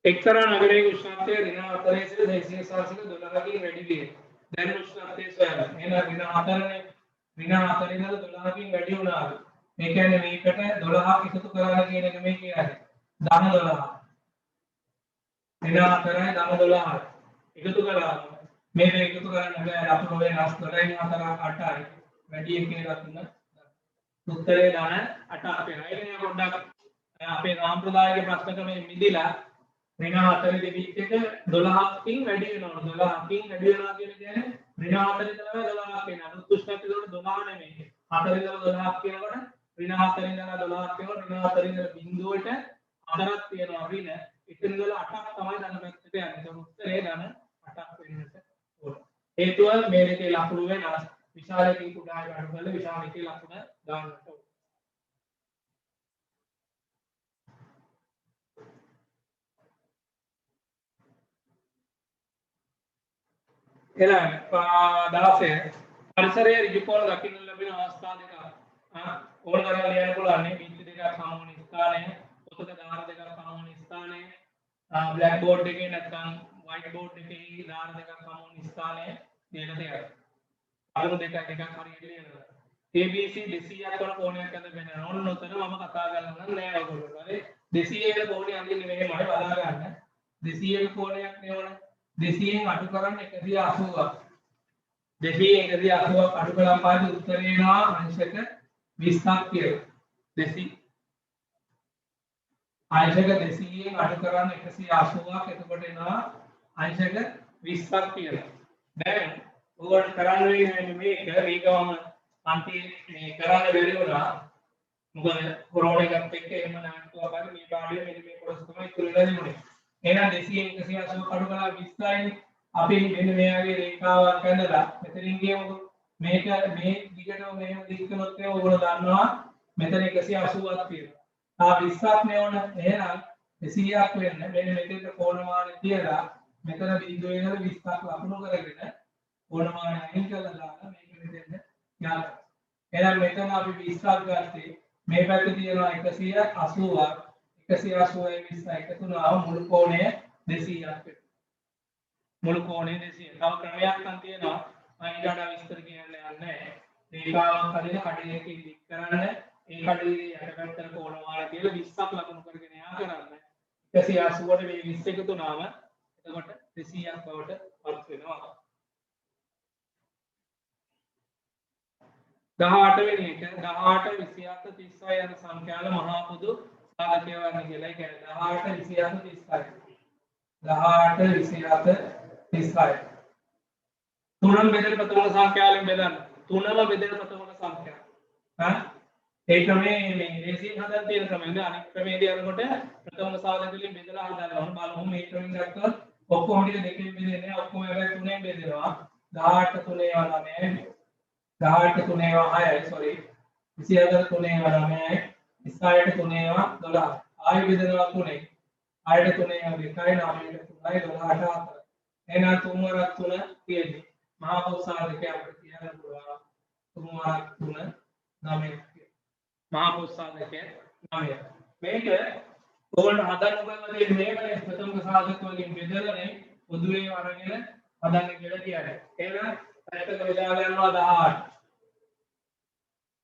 එක්තරා නගරයේ උෂ්ණත්වය ඍණ 4 සිට 240 වැඩි විය. දැන් උෂ්ණත්වය සොයන්න. එහෙනම් ඍණ 4නේ. ඍණ 4 ඉඳලා 12කින් වැඩි වුණා. මේ කියන්නේ මේකට 12ක් එකතු කරලා කියන එක මේ කියන්නේ. ධන 12. ඍණ 4යි ධන 12. එකතු කරලා මේක එකතු කරන්න බෑ. ලකුණු වෙනස් 12න් 4 8යි. වැඩි එකේ රත්න. උත්තරේ ධන 8ක් වෙනවා. ඒක නේ පොඩ්ඩක් අපේ සාම්ප්‍රදායික ප්‍රශ්න ක්‍රමයේ මිදිලා ඍණ 4 දෙවිත් එක 12කින් වැඩි වෙනවා 12කින් වැඩි වෙනවා කියන්නේ ඍණ 4 ඉඳලා 12ක් වෙනවා අනුත්ුෂ්ණත් ඒකට 12 නෙමෙයි 4 ඉඳලා 12ක් කියනකොට ඍණ 4 ඉඳලා 12ක් කියනකොට ඍණ 4 ඉඳලා බිඳුවට 4ක් තියෙනවා ඍණ එතන ඉඳලා 8ක් තමයි ධන පැත්තට යන්නේ ඒක උත්තරේ ධන 8ක් වෙන්නට ඕන හේතුව මේ දෙකේ ලකුණු වෙනස් විශාල එකේ කුඩා ගන්න බල විශාල එකේ ලකුණ දාන්නට ඕන ඊළඟ 16 පරිසරයේ ඍජුකෝණ දකින්න ලැබෙන අවස්ථා දෙක ඕන කරලා ලියන්න පුළුවන් නේ බිත්ති දෙකක් සමවන ස්ථානය පොතක දාර දෙකක් සමවන ස්ථානය බ්ලැක් බෝඩ් එකේ නැත්නම් වයිට් බෝඩ් එකේ දාර දෙකක් සමවන ස්ථානය දෙන්න දෙයක් අලුත් දෙකක් හරියට ලියනවා ABC 200ක් වන කෝණයක් අඳ වෙන ඕන උතන මම කතා කරනවා නෑ ඔයගොල්ලෝ හරි 200 ක කෝණය අඳින්නේ මෙහෙමයි බලා ගන්න 200 ක කෝණයක් නෙවන 200න් අඩු කරන්න 180ක් 200න් 180ක් අඩු කළාම පාඩු උත්තරේ එනවා අංශක 20ක් කියලා 200 අංශක 200න් අඩු කරන්න 180ක් එතකොට එනවා අංශක 20ක් කියලා දැන් ඕගොල්ලෝ කරන්න වෙන්නේ මේකම අන්තිම මේ කරන්න බැරි වුණා මොකද කොරෝනා එකත් එක්ක එහෙම නැත්නම් අපිට මේ පාඩුවේ මෙන්න මේ කොටස තමයි ඉතුරු වෙලා තිබුණේ එහෙනම් 200 180 කඩු කළා 20යි අපි මෙන්න මෙයාගේ රේඛාවක් ඇඳලා මෙතනින් ගියමුකෝ මේක මේ දිගටම මෙහෙම දික් කළොත් ඔයගොල්ලෝ දන්නවා මෙතන 180ක් තියෙනවා. තා 20ක් නෙවන එහෙනම් 200ක් වෙන්න මෙන්න මෙතෙන්ට කෝණමානය තියලා මෙතන බිඳුවේ ඉඳලා 20ක් ලකුණු කරගෙන කෝණමානය අයින් කරලා දාලා මේක මෙතෙන්ට යාලා. එහෙනම් මෙතන අපි 20ක් ගත්තේ මේ පැත්තේ තියෙනවා 180ක් 180යි 20 එකතු වුණාම මුළු කෝණය 200ක් වෙනවා. මුළු කෝණය 200. තව ක්‍රමයක් නම් තියෙනවා. මම ඊට වඩා විස්තර කියන්න යන්නේ නැහැ. රේඛාවක් හදින කඩේ කිලික් කරන්න ඒ කඩේ යට පැත්තට කෝණමාන කියලා 20ක් ලකුණු කරගෙන යා කරන්න 180ට මේ 20 එකතු වුණාම එතකොට 200ක් බවට පත් වෙනවා. 18 වෙනි එක 18 27 36 යන සංඛ්‍යාවල මහා පොදු සාධකය වන්නේ කියලා. ඒ කියන්නේ 18 27 36 තුනම බෙදෙන ප්‍රථම සංඛ්‍යාවලින් බෙදන්න. තුනම බෙදෙන ප්‍රථම සංඛ්‍යාව. හා ඒ ක්‍රමේ මේ රේසියෙන් හදන්න තියෙන ක්‍රමෙන්ද අනිත් ක්‍රමේදී අරකොට ප්‍රථම සාධක වලින් බෙදලා හදන්න ඕන. බලමු මේ ක්‍රමෙන් ගත්තොත් ඔක්කොම ටික දෙකෙන් බෙදෙන්නේ නැහැ. ඔක්කොම හැබැයි තුනෙන් බෙදෙනවා. 18 3 ඒවා 9යි 18 3 ඒවා 6යි sorry 24 3 ඒවා 9යි 26 3 ඒවා 12යි. ආයෙ බෙදෙනවා තුනේ. ආයෙත් තුනේ ඒවා 2යි 9ට 3යි 12ට 4යි. එහෙනම් 3 වරක් 3 තියෙන්නේ. මහා පොදු සාධකය අපිට කියන්න පුළුවන් 3 වරක් 3 9යි. මහා පොදු සාධකය 9යි. මේක ඕගොල්ලෝ හදන්න ඔබලා තියෙන්නේ මේකනේ ප්‍රථම සාධක වලින් බෙදලානේ පොදුවේ අරගෙන හදන්න කියලා කියන්නේ. එහෙනම් පැත්තක බෙදා ගන්නවා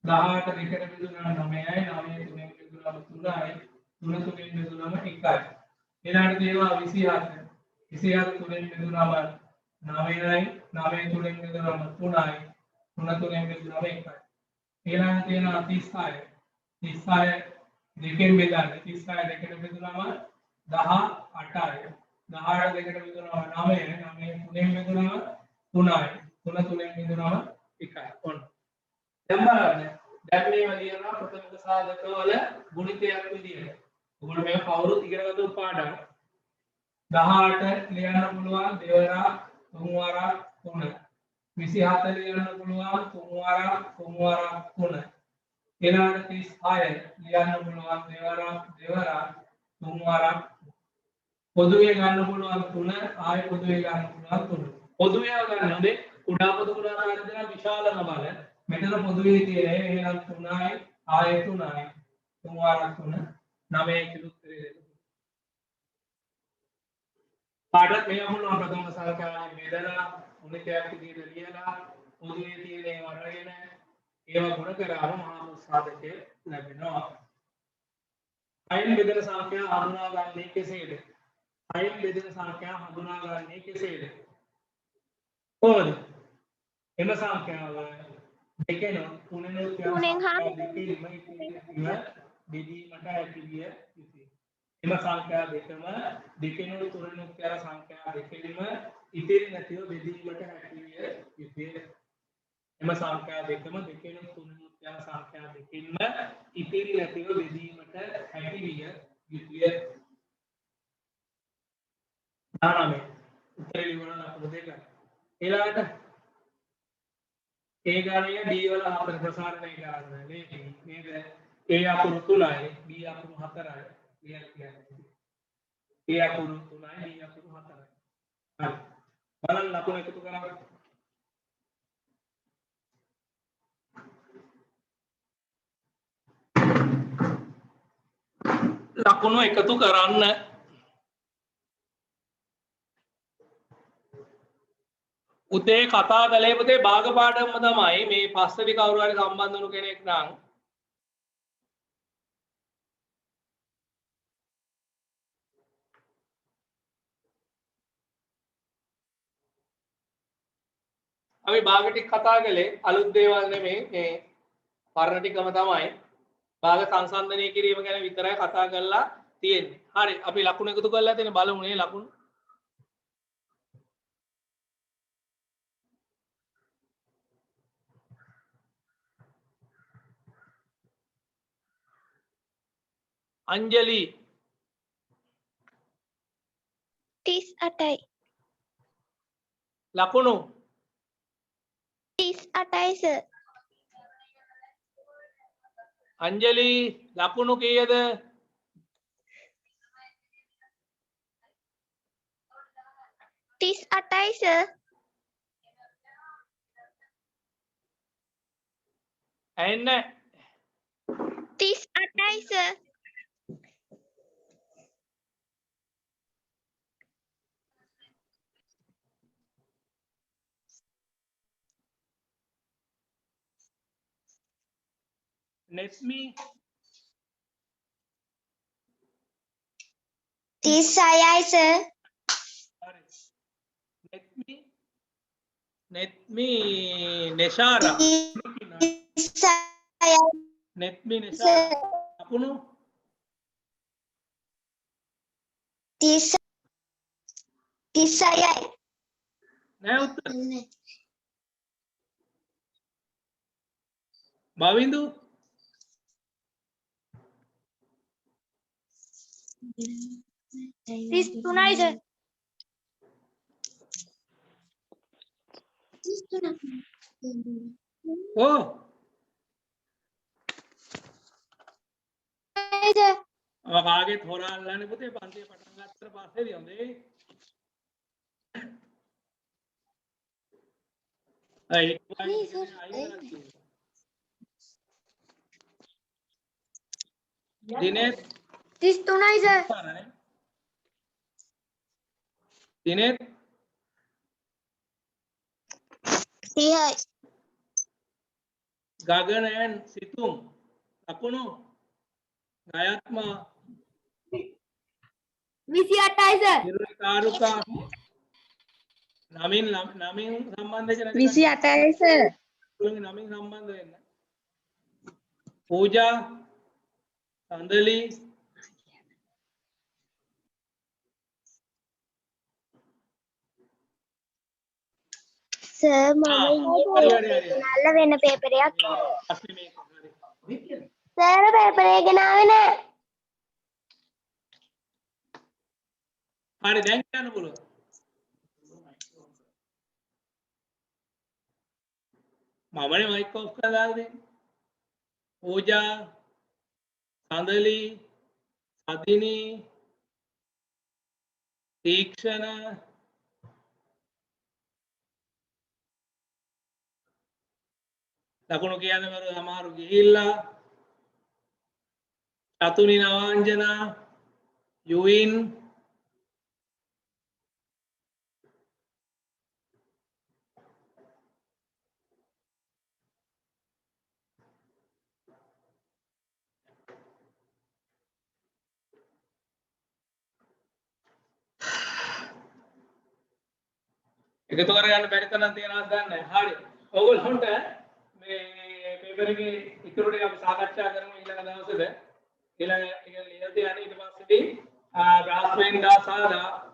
18 දෙකට බෙදුනම 9යි 9 තුනෙන් බෙදුනම 3යි 3 තුනෙන් බෙදුනම 1යි. ඊළඟට තියෙනවා 27 27 තුනෙන් බෙදුනම 9යි 9 තුනෙන් බෙදුනම 3යි 3 තුනෙන් බෙදුනම 1යි. ඊළඟට තියෙනවා 36 36 දෙකෙන් බෙදන්න 36 දෙකට බෙදුනම 18යි 18 දෙකට බෙදුනම 9යි 9 තුනෙන් බෙදුනම 3යි 3 තුනෙන් බෙදුනම 1යි. ඔන්න දැන් බලන්න දැන් මේවා ලියනවා ප්‍රථම සාධකවල ගුණිතයක් විදියට. ඔයගොල්ලෝ මේක කවුරුත් ඉගෙන ගන්න උපාඩම් 18 ලියන්න පුළුවන් දෙවරක් තුන් වරක් 3 27 ලියන්න පුළුවන් තුන් වරක් 3 ඊළඟට 36 ලියන්න පුළුවන් දෙවරක් තුන් වරක් පොදුවේ ගන්න පුළුවන් 3 ආයෙ පොදුවේ ගන්න පුළුවන් 3 පොදුවේ ගන්න හොඳේ කුඩා පොදු ගුණාකාරය දෙන විශාලම බල මෙතන පොදුවේ තියෙන එහෙනම් 3යි ආයෙ 3යි 3 වරක් 3 9 කිලු උත්තරේ දෙන්න. පාඩම් මේ අහුණා ප්‍රථම සංඛ්‍යාවෙන් බෙදලා ගුණිතයක් විදිහට ලියලා පොදුවේ තියෙන ඒවා අරගෙන ඒවා ගුණ කරාම මහා පොදු සාධකය ලැබෙනවා. අයින් බෙදෙන සංඛ්‍යා හඳුනාගන්නේ කෙසේද? අයින් බෙදෙන සංඛ්‍යා හඳුනාගන්නේ කෙසේද? කොහොමද? එම සංඛ්‍යාව දෙකෙන් තුනෙන් බෙදීමට හැකිය යුතුය. එම සංඛ්‍යා දෙකම දෙකෙන් තුනෙන් උත්තර සංඛ්‍යා දෙකෙන්ම ඉතිරි නැතිව බෙදීමට හැකිය යුතුය. එම සංඛ්‍යා දෙකම දෙකෙන් තුනෙන් උත්තර සංඛ්‍යා දෙකෙන්ම ඉතිරි නැතිව බෙදීමට හැකිය යුතුය. නාමයේ උත්තර ලියවන අපේ දෙක. ඊළඟට ඒ ගණයේ D වල හතර ප්‍රසාරණය කරන්න නේද? A අකුරු 3යි B අකුරු 4යි කියන්නේ. A අකුරු 3යි B අකුරු 4යි. හරි. බලන්න ලකුණු එකතු කරගන්න. ලකුණු එකතු කරන්න. උදේ කතා කළේ පුතේ භාග පාඩම්ම තමයි මේ පස්සේදී කවුරු හරි සම්බන්ධ වුණු කෙනෙක් නම් අපි භාග ටික කතා කළේ අලුත් දේවල් නෙමෙයි මේ පරණ ටිකම තමයි භාග සංසන්දනය කිරීම ගැන විතරයි කතා කරලා තියෙන්නේ. හරි අපි ලකුණු එකතු කරලා තියෙන බලමු නේ ලකුණු. अंजलि 38යි ලකුණු 38යි සර් अंजलि ලකුණු කීයද 38යි සර්. ඇහෙන්නේ 38යි සර්. නෙස්මි 36යි සර්. හරි නෙත්මි නෙෂාරා 36යි නෙත්මි නෙෂාරා අපුණු 36යි. නෑ උත්තර බවින්දු 33යි සර්. 33. ඕ अब आगे थोड़ा अल्लाह ने पुते पांते पटन गात्र पासे दी होंदे आई दिनेश 33යි සර්. दिनेश 30යි. गगन एंड सितुम अकुनु गायत्मा 28යි සර්. निरुकारुका नमीन नमीन संबंध है 28යි සර්. नमीन संबंध है पूजा संदली සර් නල්ල වෙන පේපරයක්. असली में සර් පේපර් එක ගෙනාවේ නෑ. हरी දැන් කියන්න පුළුවන් මමනේ මයික් ඔෆ් කරලා දාලා දෙන්නේ පූජා සඳලි සතිනි තීක්ෂණ ලකුණු කියන්න බැරුව සමහරු ගිහිල්ලා චතුනි නවාංජනා යුයින් එකතු කරගන්න බැරි තරම් තියනවාද දන්නේ නැහැ. හරි. ඔයගොල්ලන්ට මේ පේපර් එකේ ඉතුරු ටික අපි සාකච්ඡා කරමු ඊළඟ දවසේද. ඊළඟ එක ලියලා තියන්න ඊට පස්සේදී බ්‍රාස්වෙන්ඩා සාදා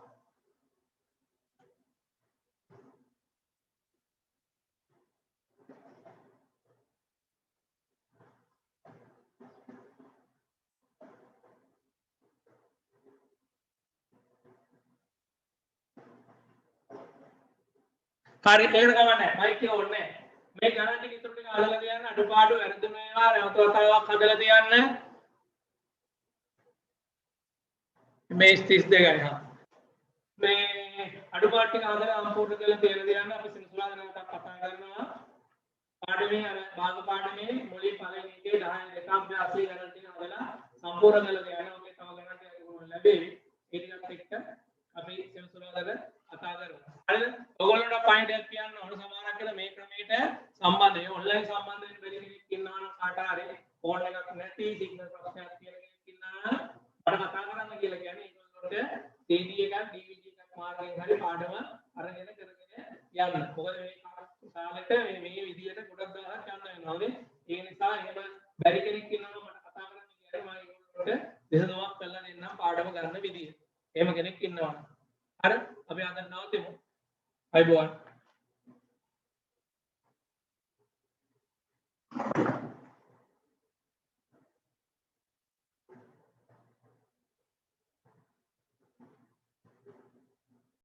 හරි ඒක ගමන්නේ මයික් එක ඕනේ මේ ගණන් ටික ඉතුරු ටික අහලා තියන්න අඩුපාඩු වැරදුන ඒවා නැවත වතාවක් හදලා තියන්න මේ 32යි හා මේ අඩුපාඩු ටික හදලා සම්පූර්ණ කරලා තියලා තියන්න අපි සින්සුලාද නැවතත් කතා කරනවා පාඩමේ අර භාග පාඩමේ මුලින් පළවෙනි එකේ 10 දෙක අභ්‍යාසයේ ගණන් ටික හදලා සම්පූර්ණ කරලා තියන්න ඔගේ තව ගණන් ටික ලැබෙවි ඒ ටිකත් එක්ක අපි සින්සුලාදට කතා කරමු හරිද ඔයගොල්ලන්ට පොයින්ට් එකක් කියන්න ඕන සමානක් කියලා මේ ක්‍රමයට සම්බන්ධ ඒ ඔන්ලයින් සම්බන්ධ වෙන්න බැරි කෙනෙක් ඉන්නවා නම් කාට හරි ෆෝන් එකක් නැති සිග්නල් ප්‍රශ්නයක් තියෙන කෙනෙක් ඉන්නවා නම් මට කතා කරන්න කියලා කියන්නේ ඒගොල්ලන්ට CD එකක් DVD එකක් මාර්ගයෙන් හරි පාඩම අරගෙන කරගෙන යන්න. මොකද මේ කාලෙට මේ විදියට ගොඩක් දවසක් යන්න වෙනවා නේ. ඒ නිසා එහෙම බැරි කෙනෙක් ඉන්නවා මට කතා කරන්න කියන්නේ මම ඒගොල්ලන්ට දෙසදමක් කරලා දෙන්නම් පාඩම ගන්න විදිය. එහෙම කෙනෙක් ඉන්නවා. හරි අපි අද නවතිමු. අයබෝවන්